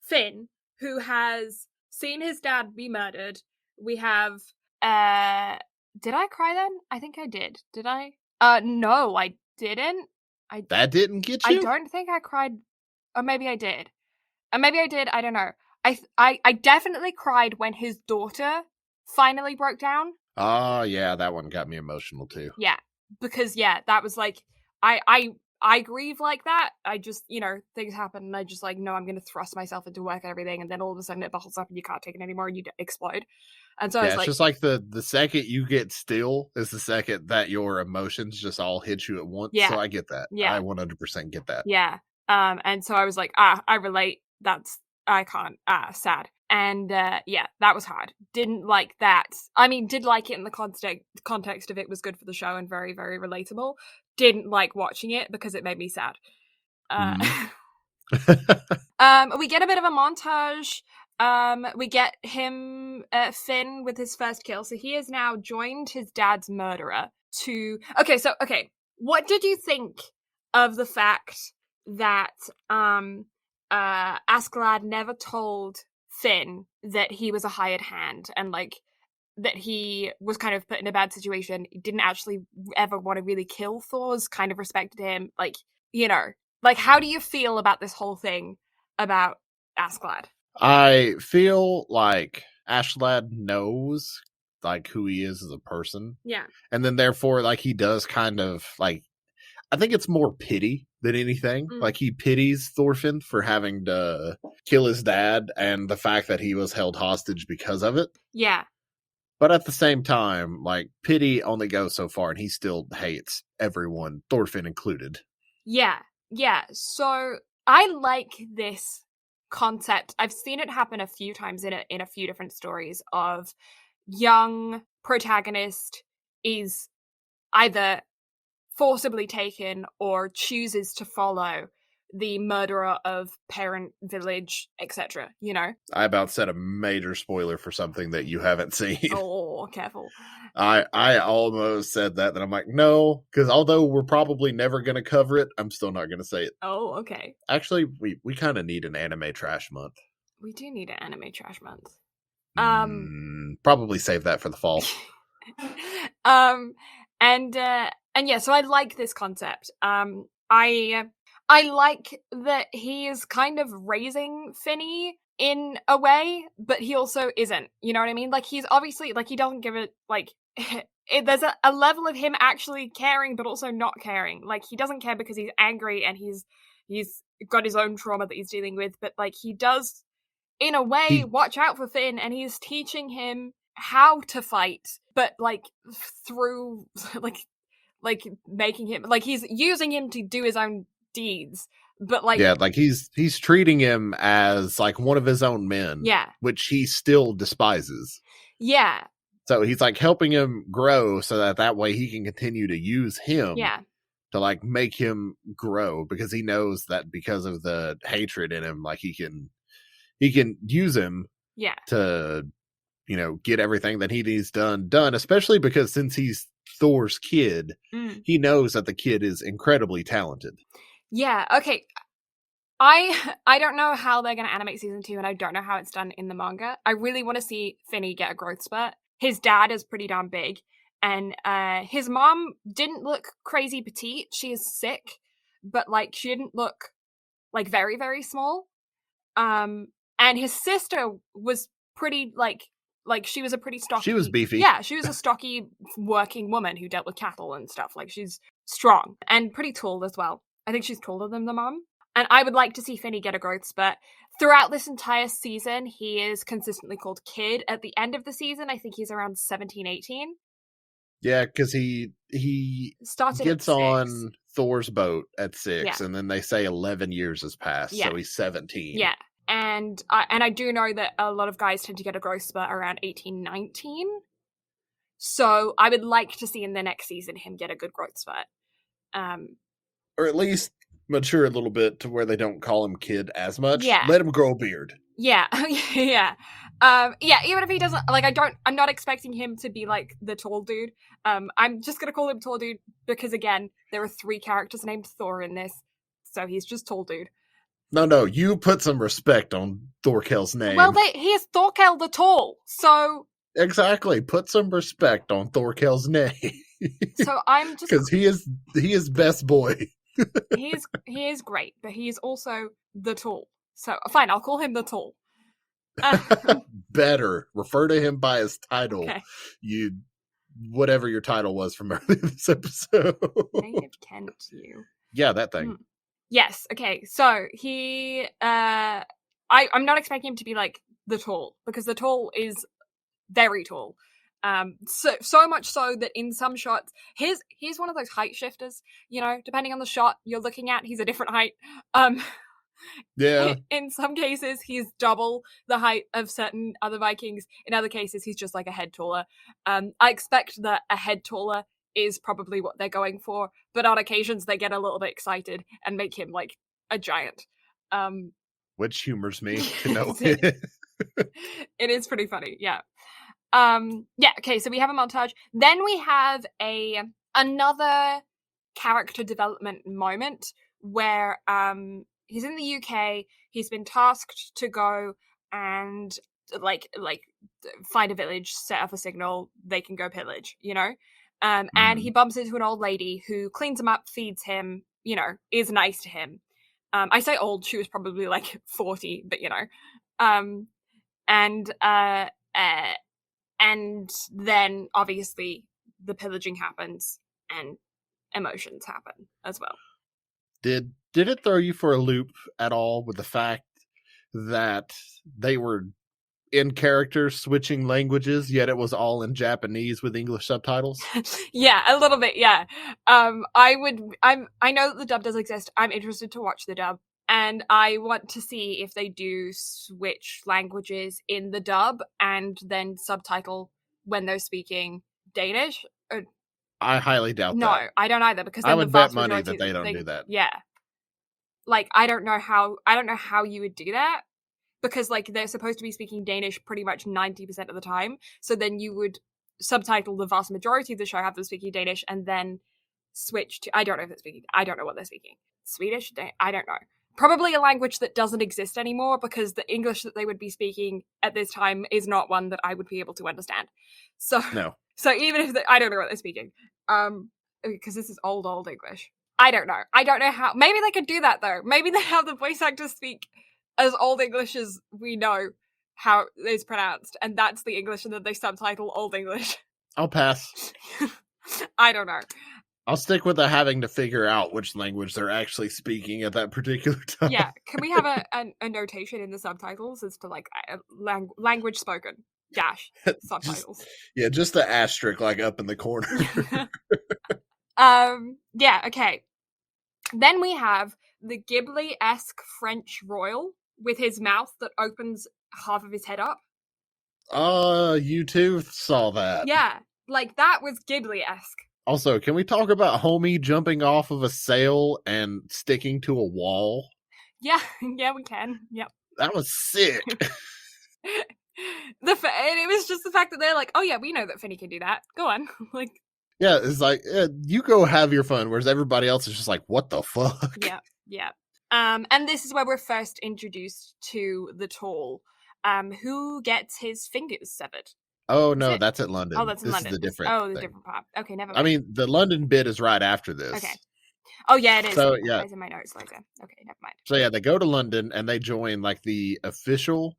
Finn, who has seen his dad be murdered. We have, did I cry then? I think I did. Did I? No, I didn't. That didn't get I you? don't think I cried, or maybe I did. Maybe I did, I don't know. I definitely cried when his daughter finally broke down. Oh, yeah, that one got me emotional too. Yeah, because, that was like, I grieve like that. I just, things happen and I just like, no, I'm going to thrust myself into work and everything, and then all of a sudden it bubbles up and you can't take it anymore and you explode. And so it's like, just like the second you get still is the second that your emotions just all hit you at once. Yeah. So I get that. Yeah. I 100% get that. Yeah. And so I was like, I relate. I can't. Sad. And that was hard. Didn't like that. I mean, did like it in the context of it was good for the show and very, very relatable. Didn't like watching it because it made me sad. We get a bit of a montage. We get him, Finn, with his first kill. So he has now joined his dad's murderer to... Okay. What did you think of the fact that Askeladd never told Finn that he was a hired hand and like that he was kind of put in a bad situation? He didn't actually ever want to really kill Thor's, kind of respected him, like, like, how do you feel about this whole thing about Askeladd? I feel like Askeladd knows like who he is as a person. Yeah. And then therefore like he does kind of like, I think it's more pity than anything. Like he pities Thorfinn for having to kill his dad and the fact that he was held hostage because of it. Yeah. But at the same time, like, pity only goes so far, and he still hates everyone, Thorfinn included. Yeah. So I like this concept. I've seen it happen a few times in a few different stories of young protagonist is either forcibly taken or chooses to follow the murderer of parent, village, etc. I about said a major spoiler for something that you haven't seen. Oh, careful. I almost said that, and I'm like, no, because although we're probably never going to cover it, I'm still not going to say it. Oh, okay. Actually, we kind of need an anime trash month. We do need an anime trash month. Probably save that for the fall. And yeah, so I like this concept. I like that he is kind of raising Finny in a way, but he also isn't. You know what I mean? Like, he's obviously, like, he doesn't give it, like, there's a level of him actually caring, but also not caring. Like, he doesn't care because he's angry and he's got his own trauma that he's dealing with, but, like, he does, in a way, watch out for Finn, and he's teaching him how to fight, but, like, through, like making him, like, he's using him to do his own deeds, but like, yeah, like he's treating him as like one of his own men, which he still despises. Yeah, so he's like helping him grow so that way he can continue to use him to like make him grow, because he knows that because of the hatred in him, like he can use him to get everything that he needs done, especially because since he's Thor's kid, he knows that the kid is incredibly talented. Yeah, okay. I don't know how they're going to animate season 2, and I don't know how it's done in the manga. I really want to see Finny get a growth spurt. His dad is pretty darn big, and his mom didn't look crazy petite. She is sick, but like she didn't look like very, very small. And his sister was pretty like she was a pretty stocky. She was beefy. Yeah, she was a stocky working woman who dealt with cattle and stuff. Like, she's strong and pretty tall as well. I think she's taller than the mom. And I would like to see Finny get a growth spurt. Throughout this entire season, he is consistently called Kid. At the end of the season, I think he's around 17, 18. Yeah, because he started gets on Thor's boat at 6, and then they say 11 years has passed, so he's 17. Yeah, and I do know that a lot of guys tend to get a growth spurt around 18, 19. So I would like to see in the next season him get a good growth spurt. Or at least mature a little bit to where they don't call him kid as much. Yeah. Let him grow a beard. Yeah, yeah. Even if he doesn't, like, I'm not expecting him to be, like, the tall dude. I'm just gonna call him tall dude because, again, there are 3 characters named Thor in this, so he's just tall dude. No, you put some respect on Thorkel's name. Well, he is Thorkel the Tall, so... Exactly, put some respect on Thorkel's name. So I'm just... Because he is best boy. he is great, but he is also the Tall. So, fine, I'll call him the Tall. Better. Refer to him by his title. Okay. Whatever your title was from earlier this episode. Native Kent, you. Yeah, that thing. Yes, okay. So, I'm not expecting him to be, like, the Tall, because the Tall is very tall. So much so that in some shots, he's one of those height shifters, depending on the shot you're looking at, he's a different height. Yeah. In some cases, he's double the height of certain other Vikings. In other cases, he's just like a head taller. I expect that a head taller is probably what they're going for, but on occasions they get a little bit excited and make him like a giant. Which humors me to know. It is pretty funny, yeah. Okay, so we have a montage. Then we have another character development moment where he's in the UK, he's been tasked to go and like find a village, set up a signal, they can go pillage, and he bumps into an old lady who cleans him up, feeds him, is nice to him. I say old, she was probably like 40, but and then obviously the pillaging happens and emotions happen as well. Did it throw you for a loop at all with the fact that they were in character switching languages, yet it was all in Japanese with English subtitles? Yeah, a little bit, yeah. I know that the dub does exist. I'm interested to watch the dub. And I want to see if they do switch languages in the dub and then subtitle when they're speaking Danish. I highly doubt that. No, I don't either, because then I would bet money that they don't do that. Yeah. Like, I don't know how you would do that, because like they're supposed to be speaking Danish pretty much 90% of the time. So then you would subtitle the vast majority of the show, have them speaking Danish, and then switch to, I don't know what they're speaking. Swedish? I don't know. Probably a language that doesn't exist anymore, because the English that they would be speaking at this time is not one that I would be able to understand. So no. So even if I don't know what they're speaking, because this is old English. I don't know how. Maybe they could do that though. Maybe they have the voice actors speak as old English as we know how it's pronounced, and that's the English, and then they subtitle old English. I'll pass. I don't know. I'll stick with the having to figure out which language they're actually speaking at that particular time. Yeah, can we have a notation in the subtitles as to like language spoken - subtitles? Just the asterisk like up in the corner. Yeah, okay. Then we have the Ghibli-esque French royal with his mouth that opens half of his head up. You too saw that. Yeah, like that was Ghibli-esque. Also, can we talk about Homie jumping off of a sail and sticking to a wall? Yeah, we can. Yep. That was sick. And it was just the fact that they're like, oh yeah, we know that Finny can do that. Go on. Like, yeah, it's like, you go have your fun, whereas everybody else is just like, what the fuck? Yeah. And this is where we're first introduced to the Tall, who gets his fingers severed. Oh, no, that's at London. Oh, that's in London. This is the different thing. Different part. Okay, never mind. I mean, the London bit is right after this. Okay. Oh, yeah, it is. So, yeah. It's in my notes later. Okay, never mind. So, yeah, they go to London, and they join, like, the official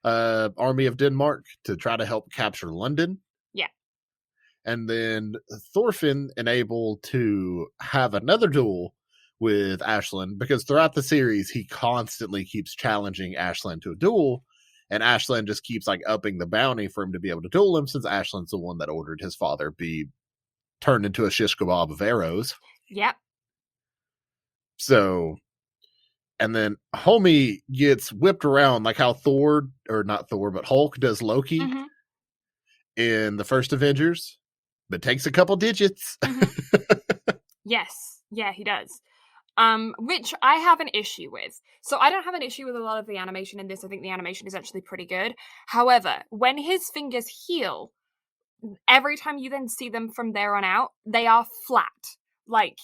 army of Denmark to try to help capture London. Yeah. And then Thorfinn able to have another duel with Ashlyn, because throughout the series, he constantly keeps challenging Ashlyn to a duel. And Ashlyn just keeps like upping the bounty for him to be able to duel him, since Ashlyn's the one that ordered his father be turned into a shish kebab of arrows. Yep. So, and then homie gets whipped around like how Thor, or not Thor, but Hulk does Loki in the first Avengers, but takes a couple digits. Yes. Yeah, he does. Which I have an issue with. So I don't have an issue with a lot of the animation in this. I think the animation is actually pretty good. However, when his fingers heal, every time you then see them from there on out, they are flat. Like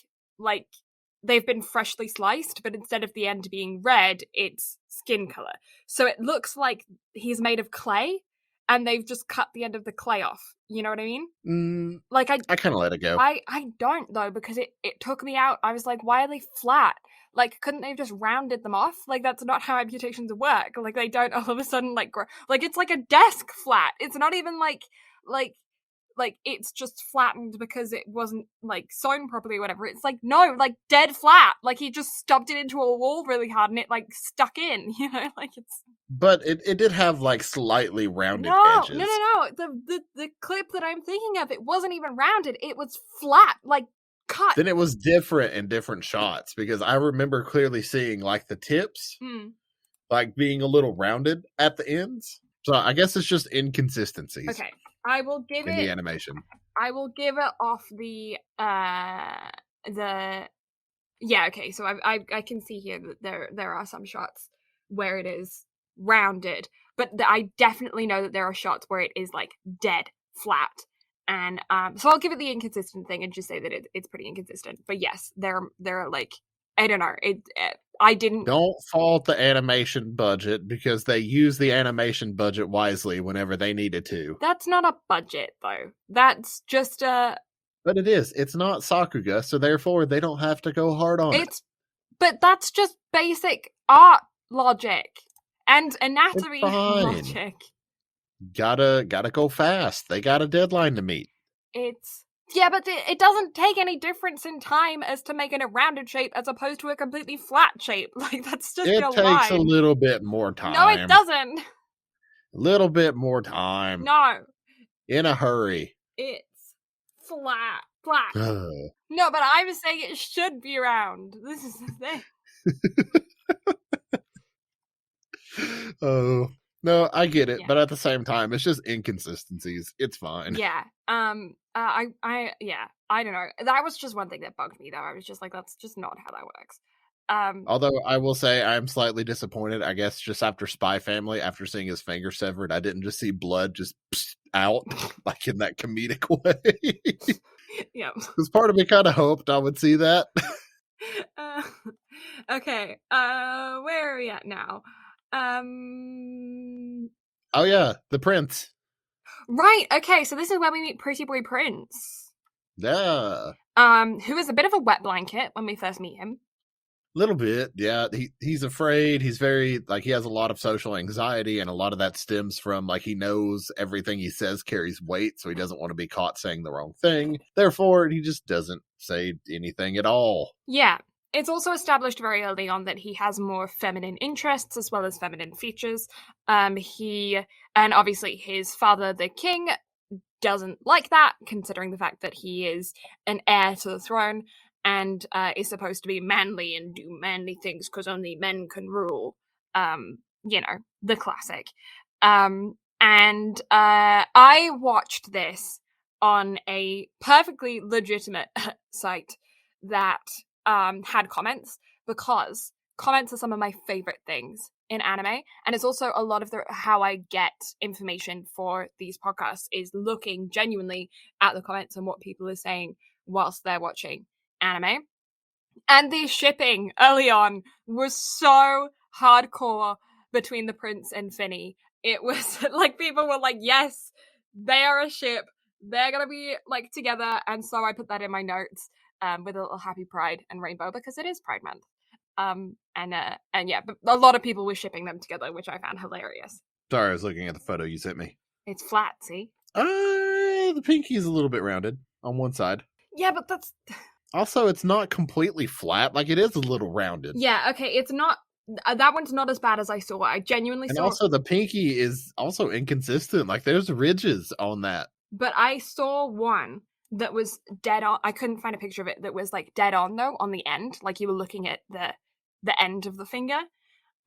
they've been freshly sliced, but instead of the end being red, it's skin color. So it looks like he's made of clay, and they've just cut the end of the clay off. You know what I mean? Like I kind of let it go. I don't, though, because it took me out. I was like, why are they flat? Like, couldn't they have just rounded them off? Like, that's not how amputations work. Like, they don't all of a sudden, like, grow. Like, it's like a desk flat. It's not even like it's just flattened because it wasn't, like, sewn properly or whatever. It's like, no, like, dead flat. Like, he just stubbed it into a wall really hard and it, like, stuck in, you know? Like, it's... But it did have, like, slightly rounded edges. No. The clip that I'm thinking of, it wasn't even rounded. It was flat, like, cut. Then it was different in different shots, because I remember clearly seeing, like, the tips, like, being a little rounded at the ends. So I guess it's just inconsistencies. Okay. I will give in the animation. I will give it off the yeah, okay, so I can see here that there are some shots where it is rounded, but I definitely know that there are shots where it is like dead flat. And so I'll give it the inconsistent thing and just say that it's pretty inconsistent. But yes, there are like, I don't know, I didn't... Don't fault the animation budget, because they use the animation budget wisely whenever they needed to. That's not a budget, though. That's just a... But it is. It's not Sakuga, so therefore they don't have to go hard on it. But that's just basic art logic and anatomy logic. Gotta go fast. They got a deadline to meet. Yeah, but it doesn't take any difference in time as to making a rounded shape as opposed to a completely flat shape. Like, that's just It takes a little bit more time. No, it doesn't. A little bit more time. No. In a hurry. It's flat. No, but I was saying it should be round. This is the thing. Oh. No, I get it, but at the same time, it's just inconsistencies. It's fine. Yeah. I don't know. That was just one thing that bugged me, though. I was just like, that's just not how that works. Although I will say I'm slightly disappointed. I guess just after Spy Family, after seeing his finger severed, I didn't just see blood just out like in that comedic way. Yeah. Because part of me kind of hoped I would see that. Okay. Where are we at now? Oh yeah, the prince. Right, okay, so this is where we meet Pretty Boy Prince. Yeah. Who is a bit of a wet blanket when we first meet him. Little bit, yeah. He's afraid. He's very, like, he has a lot of social anxiety, and a lot of that stems from, like, he knows everything he says carries weight, so he doesn't want to be caught saying the wrong thing. Therefore, he just doesn't say anything at all. Yeah. It's also established very early on that he has more feminine interests as well as feminine features. And obviously his father, the king, doesn't like that, considering the fact that he is an heir to the throne and is supposed to be manly and do manly things because only men can rule. You know, the classic. And I watched this on a perfectly legitimate site that had comments, because comments are some of my favorite things in anime, and it's also a lot of how I get information for these podcasts is looking genuinely at the comments and what people are saying whilst they're watching anime. And the shipping early on was so hardcore between the prince and Finny. It was like, people were like, yes, they are a ship, they're gonna be like together. And so I put that in my notes with a little happy pride and rainbow, because it is Pride Month. And yeah, but a lot of people were shipping them together, which I found hilarious. Sorry, I was looking at the photo you sent me. It's flat, see? The pinky is a little bit rounded on one side. Yeah, but that's... Also, it's not completely flat. Like, it is a little rounded. Yeah, okay, it's not... that one's not as bad as I saw. I genuinely saw... And also, the pinky is also inconsistent. Like, there's ridges on that. But I saw one that was dead on. I couldn't find a picture of it that was like dead on though on the end, like you were looking at the end of the finger,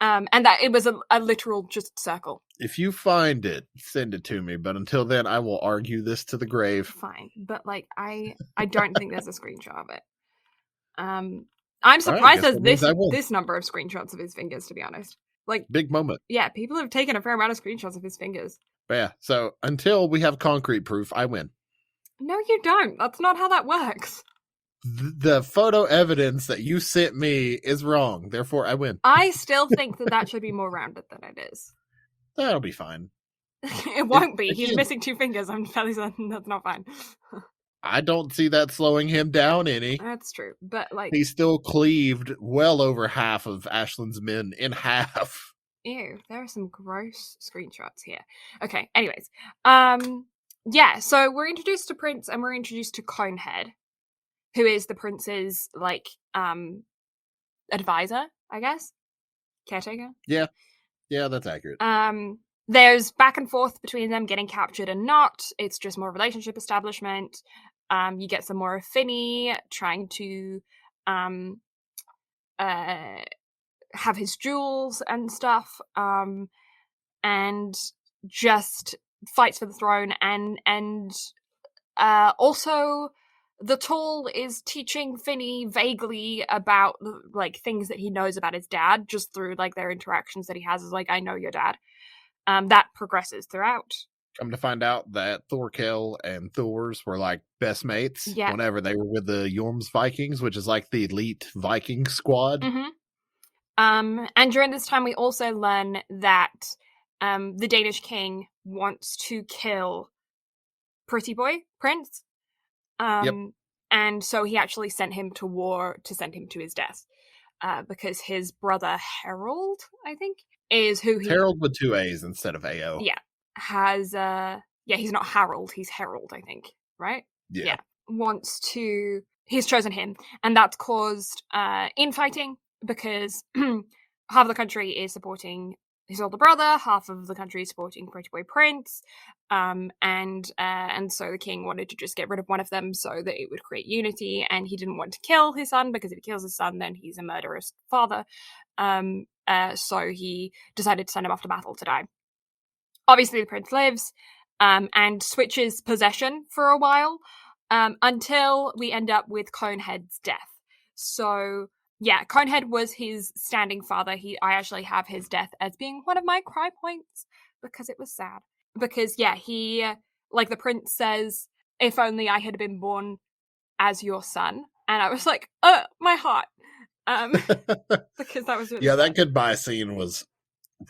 and that it was a literal just circle. If you find it, send it to me. But until then, I will argue this to the grave. Fine, but like I don't think there's a screenshot of it. I'm surprised there's this number of screenshots of his fingers, to be honest. Like, big moment. Yeah, people have taken a fair amount of screenshots of his fingers. But yeah, so until we have concrete proof, I win. No, you don't. That's not how that works. The photo evidence that you sent me is wrong. Therefore, I win. I still think that should be more rounded than it is. That'll be fine. It won't be. He's missing 2 fingers. I'm fairly certain that's not fine. I don't see that slowing him down any. That's true, but like he still cleaved well over half of Ashland's men in half. Ew, there are some gross screenshots here. Okay, anyways. Yeah, so we're introduced to Prince and we're introduced to Conehead, who is the prince's like advisor, I guess. Caretaker? Yeah. Yeah, that's accurate. There's back and forth between them getting captured and not. It's just more relationship establishment. You get some more of Finney trying to have his jewels and stuff, and just fights for the throne, and also the Tall is teaching Finney vaguely about like things that he knows about his dad just through like their interactions that he has, is like, I know your dad. That progresses throughout. Come to find out that Thorkel and Thors were like best mates whenever they were with the Jorm's Vikings, which is like the elite Viking squad. Mm-hmm. And during this time, we also learn that the Danish king wants to kill Pretty Boy Prince. And so he actually sent him to war to send him to his death, because his brother Harold, I think, is who he... Harold with 2 A's instead of AO. Yeah. Has, he's not Harold, he's Harold, I think, right? Yeah. He's chosen him, and that's caused infighting, because half of the country is supporting his older brother, half of the country is supporting Pretty Boy Prince, and so the king wanted to just get rid of one of them so that it would create unity, and he didn't want to kill his son, because if he kills his son, then he's a murderous father. So he decided to send him off to battle to die. Obviously, the prince lives, and switches possession for a while, until we end up with Conehead's death. So, yeah, Conehead was his standing father. I actually have his death as being one of my cry points, because it was sad. Because, yeah, he, like the prince says, if only I had been born as your son. And I was like, my heart. Because that was really sad. That goodbye scene was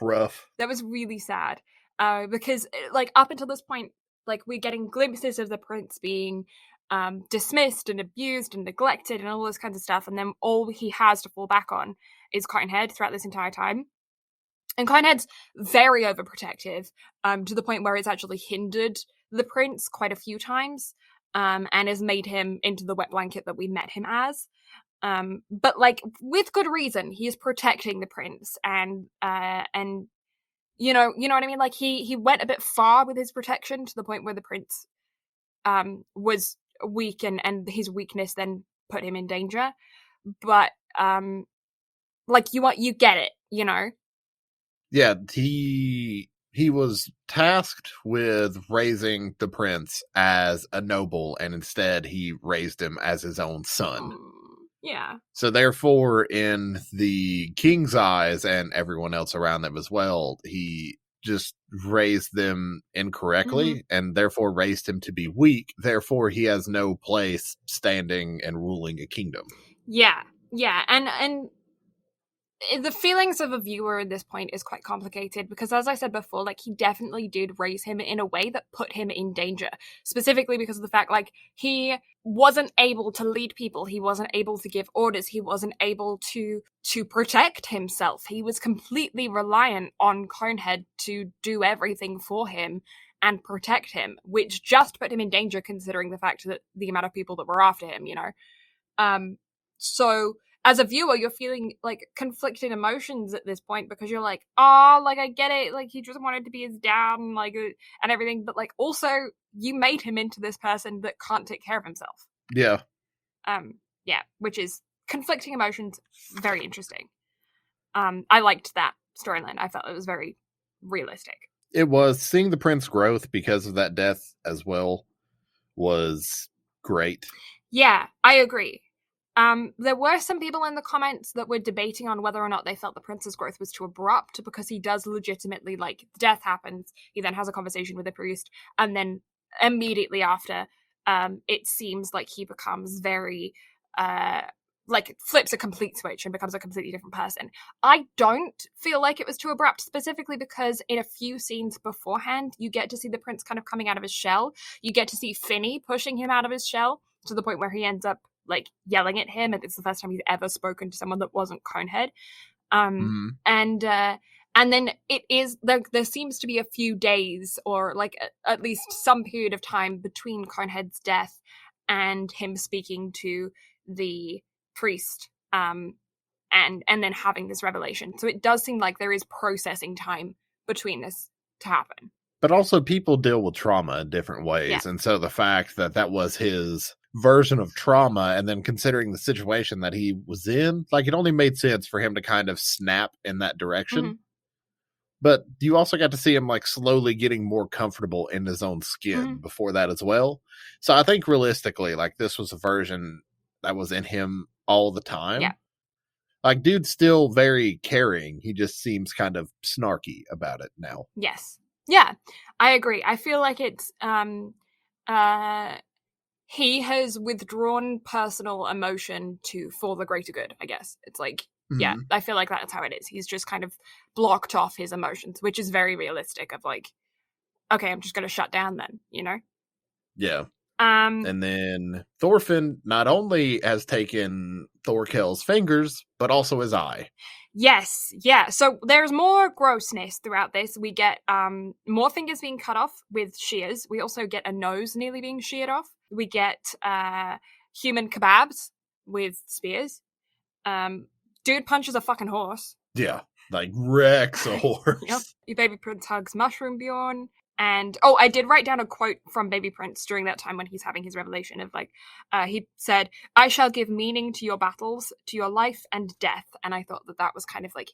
rough. That was really sad. Because, like, up until this point, like, we're getting glimpses of the prince being dismissed and abused and neglected and all this kinds of stuff, and then all he has to fall back on is Conehead throughout this entire time. And Conehead's very overprotective, to the point where it's actually hindered the prince quite a few times, and has made him into the wet blanket that we met him as. But, like, with good reason, he is protecting the prince, and you know what I mean? Like, he went a bit far with his protection to the point where the prince was weak, and his weakness then put him in danger. But like, you get it, you know? Yeah, he was tasked with raising the prince as a noble, and instead he raised him as his own son. Yeah. So therefore, in the king's eyes and everyone else around them as well, he just raised them incorrectly, and therefore raised him to be weak. Therefore, he has no place standing and ruling a kingdom. Yeah. And the feelings of a viewer at this point is quite complicated, because, as I said before, like, he definitely did raise him in a way that put him in danger, specifically because of the fact, like, he wasn't able to lead people, he wasn't able to give orders, he wasn't able to protect himself. He was completely reliant on Conehead to do everything for him and protect him, which just put him in danger, considering the fact that the amount of people that were after him, you know. So as a viewer, you're feeling like conflicting emotions at this point because you're like, oh, like I get it, like he just wanted to be his dad and like and everything, but like also you made him into this person that can't take care of himself. Yeah. Yeah, which is conflicting emotions, very interesting. I liked that storyline. I felt it was very realistic. It was. Seeing the prince growth because of that death as well was great. Yeah, I agree. There were some people in the comments that were debating on whether or not they felt the prince's growth was too abrupt, because he does legitimately, like, death happens, he then has a conversation with the priest, and then immediately after, it seems like he becomes very, like, flips a complete switch and becomes a completely different person. I don't feel like it was too abrupt, specifically because in a few scenes beforehand, you get to see the prince kind of coming out of his shell. You get to see Finney pushing him out of his shell to the point where he ends up, like, yelling at him, and it's the first time he's ever spoken to someone that wasn't Conehead. And then it is, there seems to be a few days, or like at least some period of time between Conehead's death and him speaking to the priest, and then having this revelation. So it does seem like there is processing time between this to happen. But also people deal with trauma in different ways. Yeah. And so the fact that that was his version of trauma, and then considering the situation that he was in, like, it only made sense for him to kind of snap in that direction. Mm-hmm. But you also got to see him, like, slowly getting more comfortable in his own skin before that as well. So I think realistically, like, this was a version that was in him all the time. Yeah. Like, dude's still very caring. He just seems kind of snarky about it now. Yes. Yeah, I agree. I feel like it's, he has withdrawn personal emotion for the greater good, I guess. It's like, yeah, I feel like that's how it is. He's just kind of blocked off his emotions, which is very realistic of like, okay, I'm just going to shut down then, you know? Yeah. And then Thorfinn not only has taken Thorkel's fingers, but also his eye. Yes, yeah. So there's more grossness throughout this. We get more fingers being cut off with shears. We also get a nose nearly being sheared off. We get human kebabs with spears. Dude punches a fucking horse. Yeah, like wrecks a horse. Yep. Your baby prince hugs Mushroom Bjorn. And, oh, I did write down a quote from Baby Prince during that time when he's having his revelation of, like, he said, "I shall give meaning to your battles, to your life and death." And I thought that was kind of, like,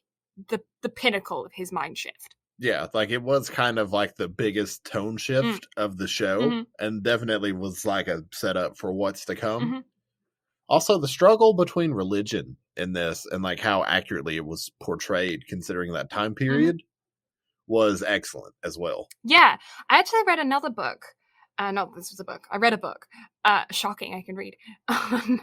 the pinnacle of his mind shift. Yeah, like, it was kind of, like, the biggest tone shift of the show, and definitely was, like, a setup for what's to come. Also, the struggle between religion in this, and, like, how accurately it was portrayed considering that time period, was excellent as well. Yeah, I actually read another book. Not this was a book. I read a book. Shocking, I can read. I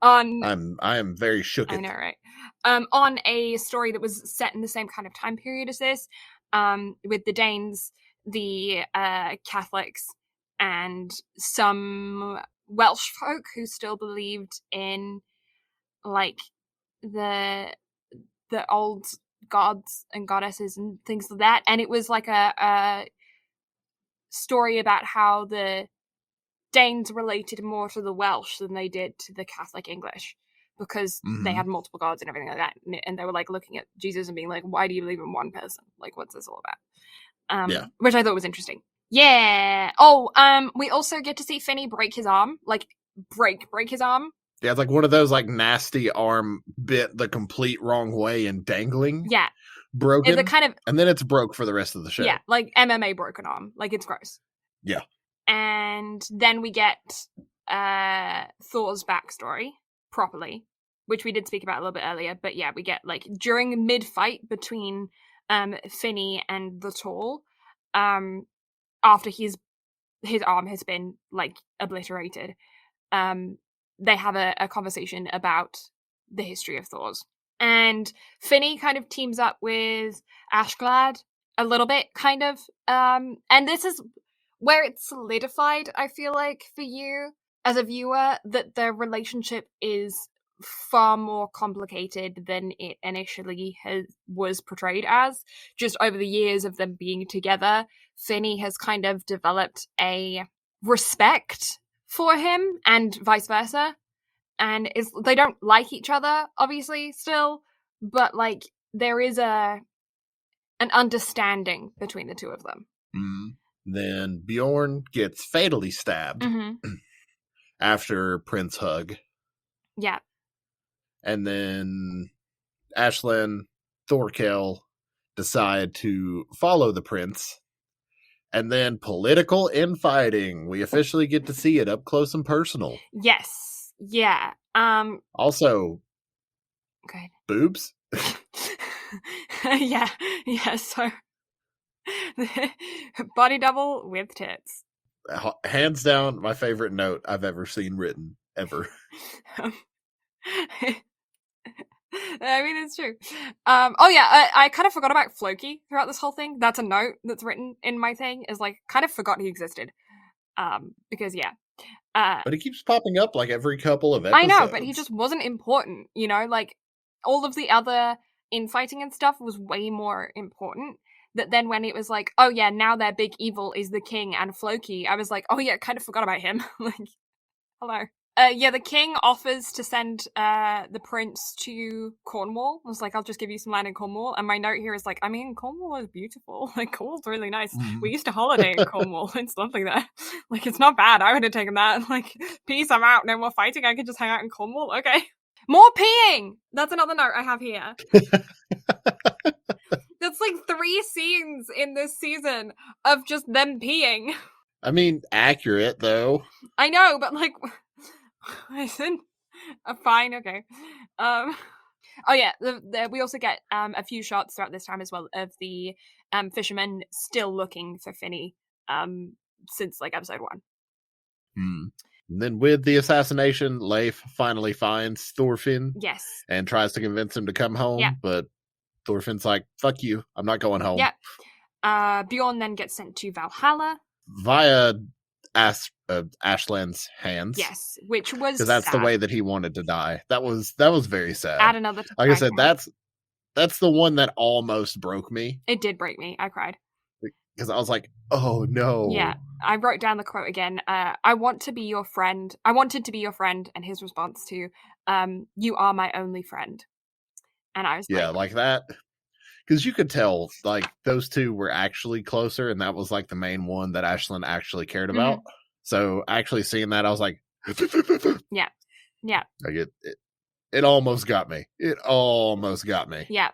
am very shook. I know, right? On a story that was set in the same kind of time period as this, with the Danes, the Catholics, and some Welsh folk who still believed in, like, the old gods and goddesses and things like that. And it was like a story about how the Danes related more to the Welsh than they did to the Catholic English, because they had multiple gods and everything like that. And they were, like, looking at Jesus and being like, why do you believe in one person? Like, what's this all about? Which I thought was interesting. Yeah. Oh, we also get to see Finney break his arm. Like, break his arm. Yeah, it's like one of those, like, nasty arm bit the complete wrong way and dangling. Yeah. Broken. The kind of, and then it's broke for the rest of the show. Yeah, like MMA broken arm. Like, it's gross. Yeah. And then we get Thor's backstory properly, which we did speak about a little bit earlier. But yeah, we get, like, during mid-fight between Finney and the Tall, after his arm has been, like, obliterated, they have a conversation about the history of Thor's. And Finney kind of teams up with Ashglad a little bit, kind of. And this is where it's solidified, I feel like, for you as a viewer, that their relationship is far more complicated than it initially was portrayed as. Just over the years of them being together, Finney has kind of developed a respect for him, and vice versa. and they don't like each other, obviously, still, but like there is an understanding between the two of them. Then Bjorn gets fatally stabbed after Prince hug. Yeah. And then Ashlyn, Thorkel decide to follow the prince. And then political infighting. We officially get to see it up close and personal. Yes. Yeah. Also, okay. Boobs? Yeah. So body double with tits. Hands down, my favorite note I've ever seen written, ever. I mean, it's true. I kind of forgot about Floki throughout this whole thing. That's a note that's written in my thing, is like, kind of forgot he existed. Because, yeah. But he keeps popping up like every couple of episodes. I know, but he just wasn't important, you know? Like, all of the other infighting and stuff was way more important. That then when it was like, oh yeah, now their big evil is the king and Floki, I was like, oh yeah, kind of forgot about him. Like, hello. Yeah, the king offers to send the prince to Cornwall. I was like, I'll just give you some land in Cornwall. And my note here is like, I mean, Cornwall is beautiful. Like, Cornwall's really nice. We used to holiday in Cornwall and stuff like that. Like, it's not bad. I would have taken that. Like, peace, I'm out. No more fighting. I could just hang out in Cornwall. Okay. More peeing! That's another note I have here. That's like 3 scenes in this season of just them peeing. I mean, accurate, though. I know, but like... Isn't fine, okay. Oh yeah, we also get a few shots throughout this time as well of the fishermen still looking for Finny since like episode 1. And then with the assassination, Leif finally finds Thorfinn. Yes. And tries to convince him to come home, but Thorfinn's like, fuck you, I'm not going home. Yeah. Bjorn then gets sent to Valhalla. Via Ashlyn's hands. Yes, which was because that's sad. The way that he wanted to die. That was very sad. Add another. Like I said, that's the one that almost broke me. It did break me. I cried because I was like, oh no. Yeah, I wrote down the quote again. I want to be your friend. I wanted to be your friend, and his response to, "You are my only friend." And I was like that. Because you could tell, like, those two were actually closer, and that was, like, the main one that Ashlyn actually cared about. So, actually seeing that, I was like... Yeah. Like, it almost got me. It almost got me. Yeah.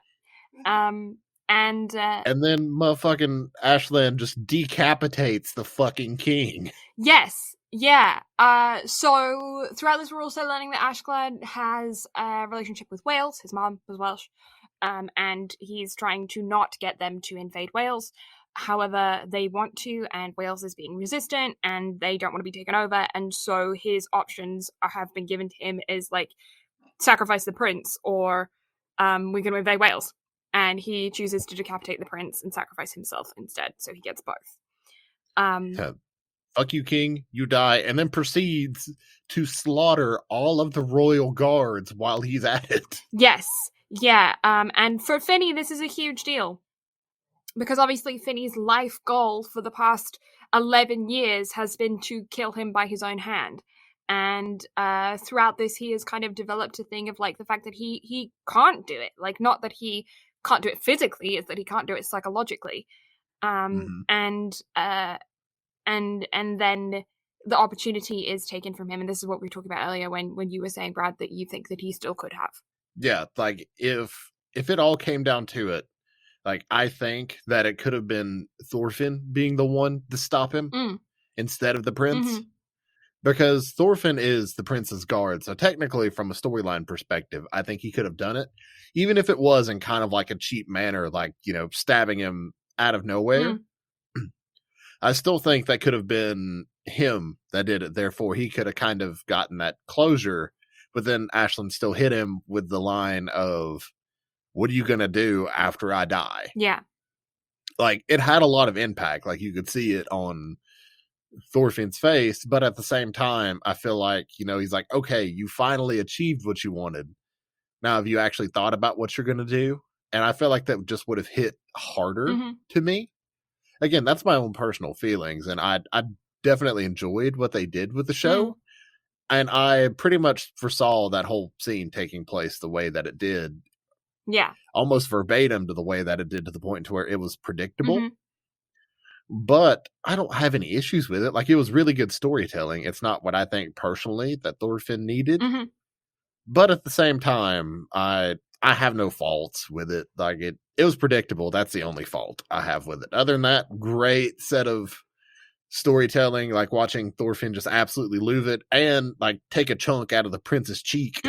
And then motherfucking Ashlyn just decapitates the fucking king. Yes. Yeah. So, throughout this, we're also learning that Ashglad has a relationship with Wales. His mom was Welsh. And he's trying to not get them to invade Wales. However, they want to, and Wales is being resistant, and they don't want to be taken over, and so his options have been given to him is, like, sacrifice the prince, or we're going to invade Wales. And he chooses to decapitate the prince and sacrifice himself instead, so he gets both. Fuck you, king, you die, and then proceeds to slaughter all of the royal guards while he's at it. Yes. Yeah, and for Finny, this is a huge deal. Because obviously Finny's life goal for the past 11 years has been to kill him by his own hand. And throughout this, he has kind of developed a thing of, like, the fact that he can't do it. Like, not that he can't do it physically, it's that he can't do it psychologically. And then the opportunity is taken from him. And this is what we were talking about earlier when you were saying, Brad, that you think that he still could have. Yeah, like, if it all came down to it, like, I think that it could have been Thorfinn being the one to stop him instead of the prince. Because Thorfinn is the prince's guard, so technically, from a storyline perspective, I think he could have done it. Even if it was in kind of like a cheap manner, like, you know, stabbing him out of nowhere. I still think that could have been him that did it. Therefore, he could have kind of gotten that closure. But then Ashlyn still hit him with the line of, what are you going to do after I die? Yeah. Like, it had a lot of impact. Like, you could see it on Thorfinn's face. But at the same time, I feel like, you know, he's like, okay, you finally achieved what you wanted. Now, have you actually thought about what you're going to do? And I feel like that just would have hit harder to me. Again, that's my own personal feelings. And I definitely enjoyed what they did with the show. And I pretty much foresaw that whole scene taking place the way that it did. Yeah. Almost verbatim to the way that it did, to the point to where it was predictable. Mm-hmm. But I don't have any issues with it. Like, it was really good storytelling. It's not what I think personally that Thorfinn needed. Mm-hmm. But at the same time, I have no faults with it. Like, it was predictable. That's the only fault I have with it. Other than that, great set of storytelling, like watching Thorfinn just absolutely lose it and like take a chunk out of the prince's cheek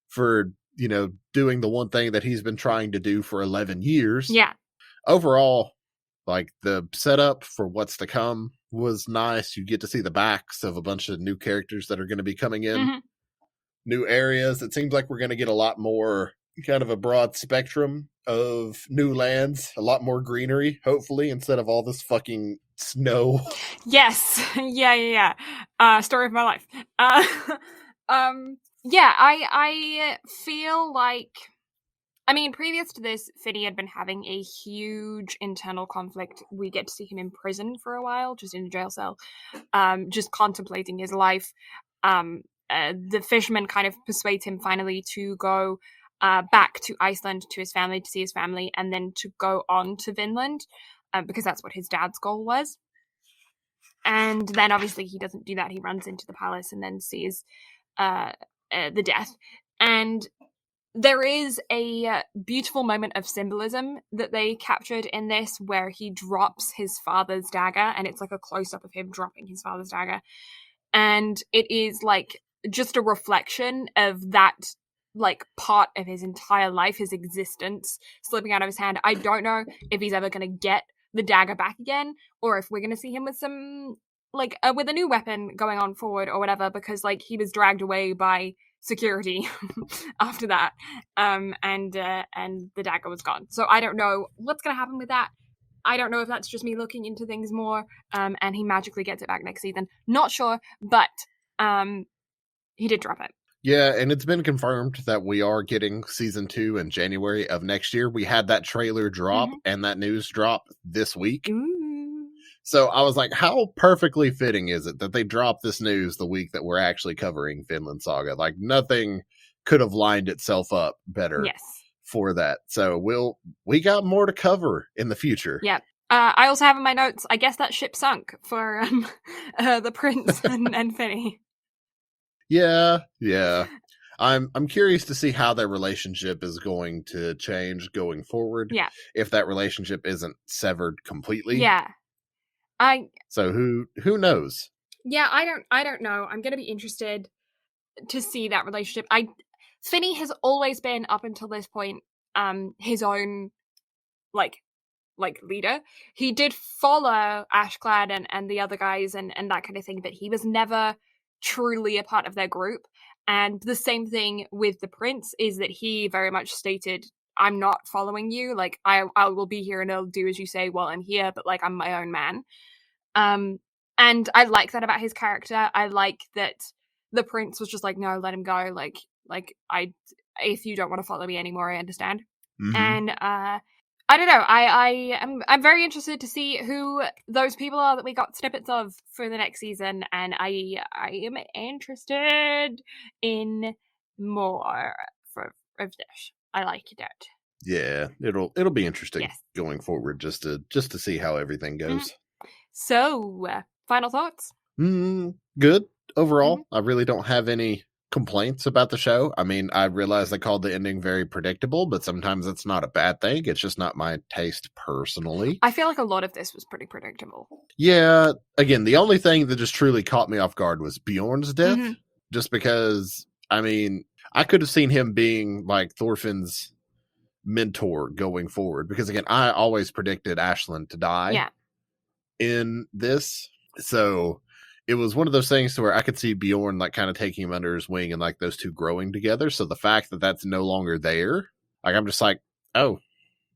for, you know, doing the one thing that he's been trying to do for 11 years. Yeah. Overall, like, the setup for what's to come was nice. You get to see the backs of a bunch of new characters that are going to be coming in, new areas. It seems like we're going to get a lot more, kind of a broad spectrum of new lands, a lot more greenery, hopefully, instead of all this fucking snow. Yes. Yeah. Story of my life. Yeah, I feel like, I mean, previous to this, Finny had been having a huge internal conflict. We get to see him in prison for a while, just in a jail cell, just contemplating his life. The fisherman kind of persuades him finally to go back to Iceland to his family, to see his family, and then to go on to Vinland, because that's what his dad's goal was. And then obviously he doesn't do that. He runs into the palace and then sees the death. And there is a beautiful moment of symbolism that they captured in this, where he drops his father's dagger, and it's like a close-up of him dropping his father's dagger. And it is like just a reflection of that, like, part of his entire life, his existence, slipping out of his hand. I don't know if he's ever going to get the dagger back again, or if we're going to see him with some, like, with a new weapon going on forward or whatever, because, like, he was dragged away by security after that, and the dagger was gone. So I don't know what's going to happen with that. I don't know if that's just me looking into things more, and he magically gets it back next season. Not sure, but he did drop it. Yeah, and it's been confirmed that we are getting season 2 in January of next year. We had that trailer drop and that news drop this week. Ooh. So I was like, how perfectly fitting is it that they dropped this news the week that we're actually covering Vinland Saga? Like, nothing could have lined itself up better for that. So we got more to cover in the future. Yeah. I also have in my notes, I guess that ship sunk for the prince and Finny. Yeah. I'm curious to see how their relationship is going to change going forward. Yeah. If that relationship isn't severed completely. Yeah. So who knows? Yeah, I don't know. I'm gonna be interested to see that relationship. Finny has always been, up until this point, his own like leader. He did follow Ashclad and the other guys and that kind of thing, but he was never truly a part of their group. And the same thing with the prince is that he very much stated, I'm not following you. Like, I will be here and I'll do as you say while I'm here, but, like, I'm my own man. And I like that about his character. I like that the prince was just like, no, let him go. Like if you don't want to follow me anymore, I understand. And I don't know. I'm very interested to see who those people are that we got snippets of for the next season, and I am interested in more of this. I like that. Yeah, it'll be interesting going forward, just to see how everything goes. So, final thoughts? Good overall. I really don't have any complaints about the show. I mean, I realize they called the ending very predictable, but sometimes it's not a bad thing. It's just not my taste personally. I feel like a lot of this was pretty predictable. Yeah, again, the only thing that just truly caught me off guard was Bjorn's death, just because, I mean, I could have seen him being like Thorfinn's mentor going forward, because again, I always predicted Ashland to die in this, so it was one of those things to where I could see Bjorn like kind of taking him under his wing and like those two growing together. So the fact that that's no longer there, like, I'm just like, oh,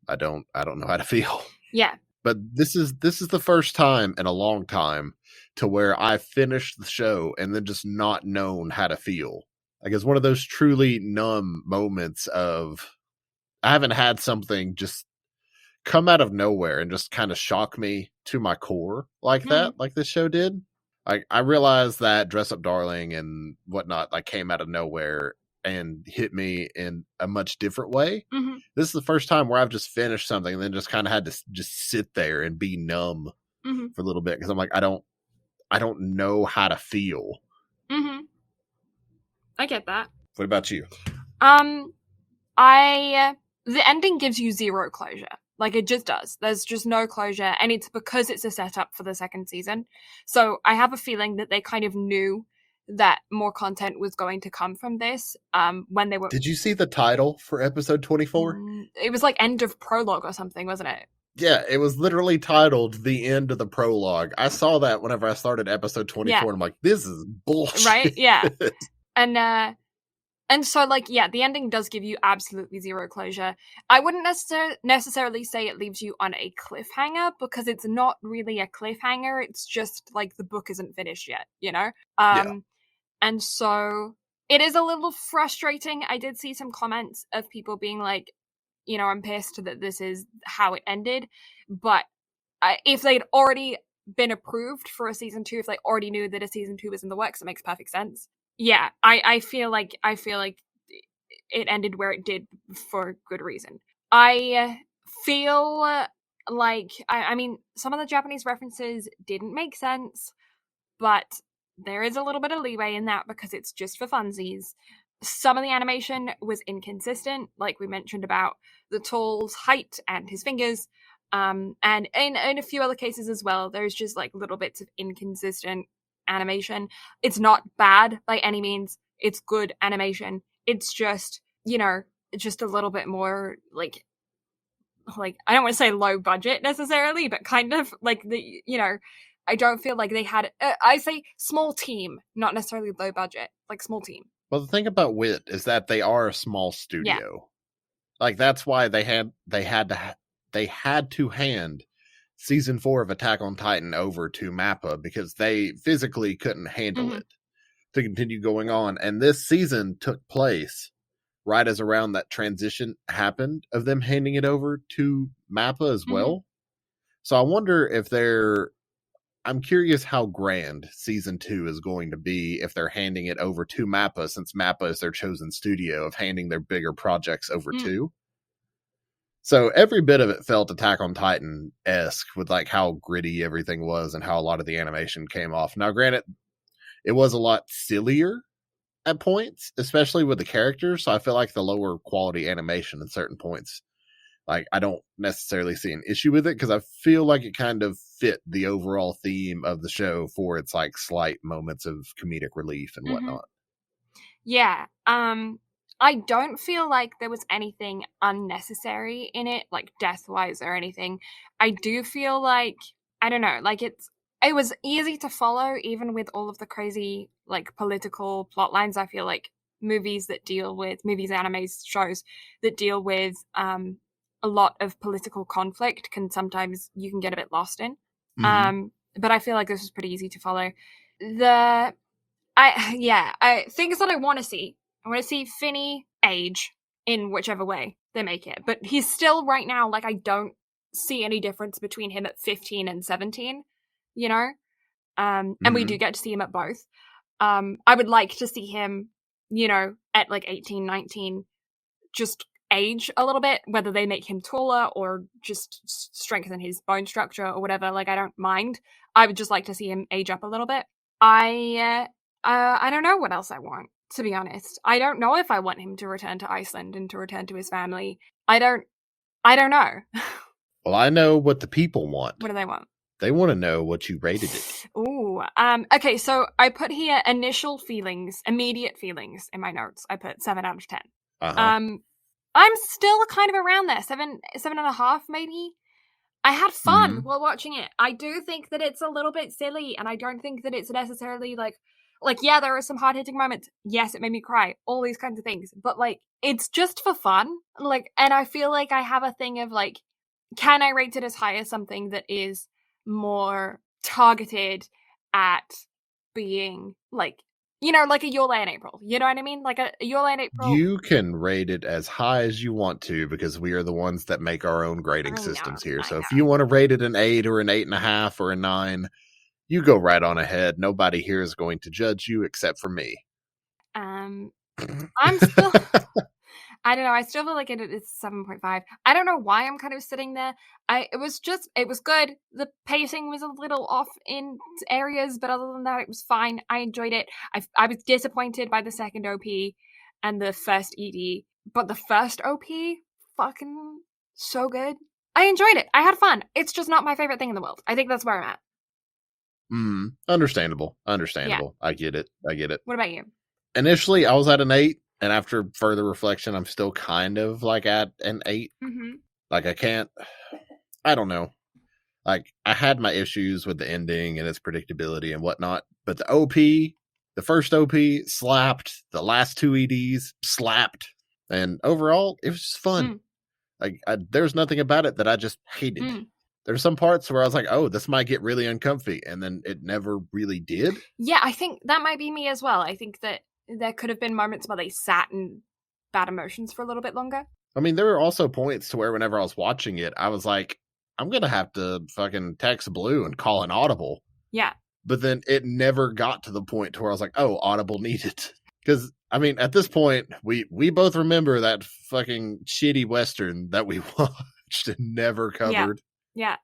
I don't know how to feel. Yeah. But this is the first time in a long time to where I finished the show and then just not known how to feel. Like, it's one of those truly numb moments of, I haven't had something just come out of nowhere and just kind of shock me to my core like that, like this show did. I realized that Dress Up Darling and whatnot like came out of nowhere and hit me in a much different way. Mm-hmm. This is the first time where I've just finished something and then just kind of had to just sit there and be numb for a little bit because I'm like, I don't know how to feel. Mm-hmm. I get that. What about you? The ending gives you zero closure. Like, it just does. There's just no closure, and it's because it's a setup for the second season. So I have a feeling that they kind of knew that more content was going to come from this when they were... Did you see the title for episode 24? It was like end of prologue or something, wasn't it? Yeah, it was literally titled The End of the Prologue. I saw that whenever I started episode 24, and I'm like, this is bullshit. Right? Yeah. And so, like, yeah, the ending does give you absolutely zero closure. I wouldn't necessarily say it leaves you on a cliffhanger, because it's not really a cliffhanger. It's just, like, the book isn't finished yet, you know? And so it is a little frustrating. I did see some comments of people being like, you know, I'm pissed that this is how it ended. But if they'd already been approved for a season 2, if they already knew that a season 2 was in the works, it makes perfect sense. Yeah, I feel like it ended where it did for good reason. I feel like, I mean, some of the Japanese references didn't make sense, but there is a little bit of leeway in that because it's just for funsies. Some of the animation was inconsistent, like we mentioned about the Tall's height and his fingers, and in a few other cases as well, there's just like little bits of inconsistent animation. It's not bad by any means. It's good animation. It's just, you know, just a little bit more like I don't want to say low budget necessarily, but kind of like the, you know, I don't feel like they had I say small team, not necessarily low budget, like small team. Well, the thing about WIT is that they are a small studio. Yeah. Like that's why they had to hand season 4 of Attack on Titan over to MAPPA because they physically couldn't handle it to continue going on. And this season took place right as around that transition happened of them handing it over to MAPPA as well. So I wonder if I'm curious how grand season 2 is going to be if they're handing it over to MAPPA, since MAPPA is their chosen studio of handing their bigger projects over to. So every bit of it felt Attack on Titan-esque with like how gritty everything was and how a lot of the animation came off. Now, granted, it was a lot sillier at points, especially with the characters. So I feel like the lower quality animation at certain points, like I don't necessarily see an issue with it because I feel like it kind of fit the overall theme of the show for its like slight moments of comedic relief and whatnot. Yeah. I don't feel like there was anything unnecessary in it, like death-wise or anything. I do feel like, I don't know, like it was easy to follow, even with all of the crazy, like, political plot lines. I feel like movies, animes, shows that deal with a lot of political conflict you can get a bit lost in. But I feel like this was pretty easy to follow. Things that I want to see. I want to see Finny age in whichever way they make it. But he's still, right now, like, I don't see any difference between him at 15 and 17, you know? And we do get to see him at both. I would like to see him, you know, at, like, 18, 19, just age a little bit, whether they make him taller or just strengthen his bone structure or whatever. Like, I don't mind. I would just like to see him age up a little bit. I don't know what else I want. To be honest, I don't know if I want him to return to Iceland and to return to his family. I don't know. Well, I know what the people want. What do they want? They want to know what you rated it. Ooh. Okay, so I put here immediate feelings in my notes. I put 7 out of 10. I'm still kind of around there. 7.5 maybe. I had fun while watching it. I do think that it's a little bit silly, and I don't think that it's necessarily like, yeah, there are some hard-hitting moments. Yes, it made me cry. All these kinds of things. But, like, it's just for fun. Like, and I feel like I have a thing of, like, can I rate it as high as something that is more targeted at being, like, you know, like a Your Lay in April. You know what I mean? Like a Your Lay in April. You can rate it as high as you want to because we are the ones that make our own grading systems here. So if you want to rate it an 8 or an 8.5 or a 9... You go right on ahead. Nobody here is going to judge you except for me. I'm still... I don't know. I still feel like it's 7.5. I don't know why I'm kind of sitting there. It was good. The pacing was a little off in areas, but other than that, it was fine. I enjoyed it. I was disappointed by the second OP and the first ED, but the first OP, fucking so good. I enjoyed it. I had fun. It's just not my favorite thing in the world. I think that's where I'm at. Understandable. Yeah. I get it. What about you? Initially, I was at an 8. And after further reflection, I'm still kind of like at an 8. Mm-hmm. Like I don't know. Like I had my issues with the ending and its predictability and whatnot, but the first OP slapped. The last 2 EDs slapped, and overall, it was just fun. Like there's nothing about it that I just hated. There's some parts where I was like, "Oh, this might get really uncomfy," and then it never really did. Yeah, I think that might be me as well. I think that there could have been moments where they sat in bad emotions for a little bit longer. I mean, there were also points to where whenever I was watching it, I was like, I'm going to have to fucking text Blue and call an Audible. Yeah. But then it never got to the point to where I was like, oh, Audible needed. Because, I mean, at this point, we both remember that fucking shitty Western that we watched and never covered. Yeah.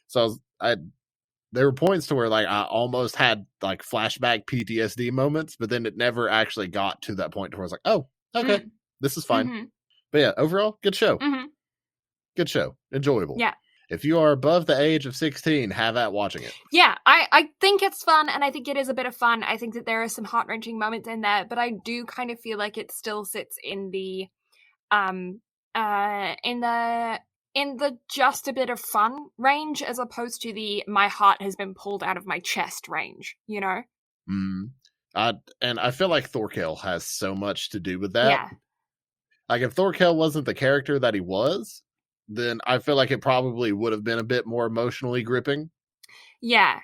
So there were points to where like I almost had like flashback PTSD moments, but then it never actually got to that point to where I was like, oh, okay, this is fine. Mm-hmm. But yeah, overall, good show. Mm-hmm. Good show. Enjoyable. Yeah. If you are above the age of 16, have at watching it. Yeah, I think it's fun, and I think it is a bit of fun. I think that there are some heart-wrenching moments in there, but I do kind of feel like it still sits in the in the just a bit of fun range, as opposed to the my heart has been pulled out of my chest range, you know? And I feel like Thorkel has so much to do with that. Yeah. Like, if Thorkel wasn't the character that he was, then I feel like it probably would have been a bit more emotionally gripping. Yeah.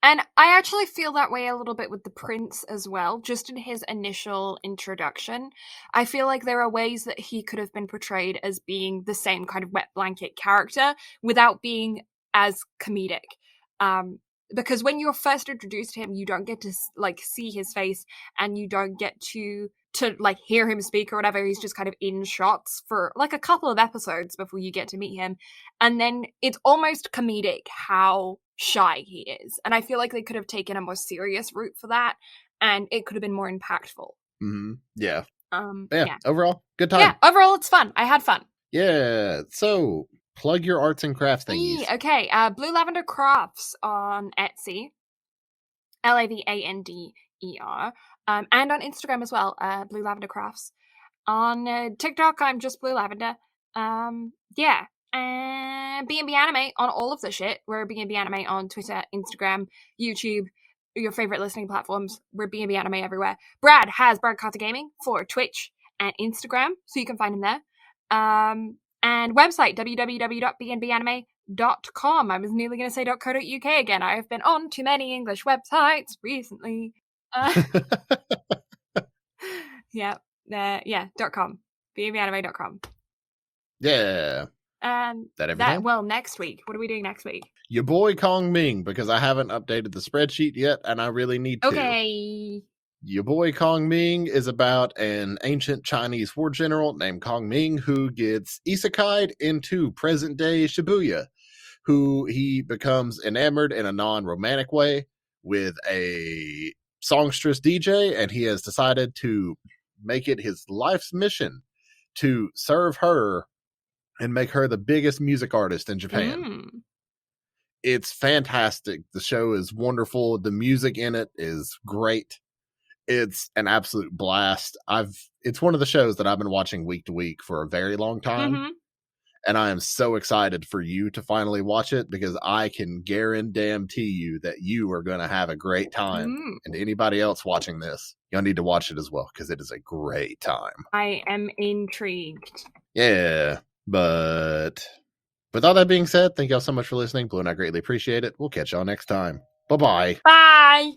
And I actually feel that way a little bit with the prince as well, just in his initial introduction. I feel like there are ways that he could have been portrayed as being the same kind of wet blanket character without being as comedic. Because when you're first introduced to him, you don't get to like see his face, and you don't get to like hear him speak or whatever. He's just kind of in shots for like a couple of episodes before you get to meet him. And then it's almost comedic how shy he is. And I feel like they could have taken a more serious route for that, and it could have been more impactful. Yeah. Yeah. Overall, good time. Yeah, overall it's fun. I had fun. Yeah. So plug your arts and crafts thingies. Okay. Blue Lavender Crafts on Etsy. LAVANDER. And on Instagram as well, Blue Lavender Crafts. On TikTok, I'm just Blue Lavender. Yeah. And BnB Anime on all of the shit. We're BnB Anime on Twitter, Instagram, YouTube, your favorite listening platforms. We're BnB Anime everywhere. Brad has Brad Carter Gaming for Twitch and Instagram, so you can find him there. And website, www.bnbanime.com. I was nearly going to say .co.uk again. I have been on too many English websites recently. .com. bnbanime.com. Yeah. Next week. What are we doing next week? Your boy Kong Ming, because I haven't updated the spreadsheet yet, and I really need to. Okay. Your boy Kong Ming is about an ancient Chinese war general named Kong Ming who gets isekai'd into present-day Shibuya, who he becomes enamored in a non-romantic way with a songstress DJ, and he has decided to make it his life's mission to serve her and make her the biggest music artist in Japan. It's fantastic. The show is wonderful. The music in it is great. It's an absolute blast. It's one of the shows that I've been watching week to week for a very long time. And I am so excited for you to finally watch it, because I can guarantee you that you are going to have a great time. And anybody else watching this, you'll need to watch it as well, because it is a great time. I am intrigued. Yeah, but with all that being said, thank y'all so much for listening. Blue and I greatly appreciate it. We'll catch y'all next time. Bye-bye. Bye.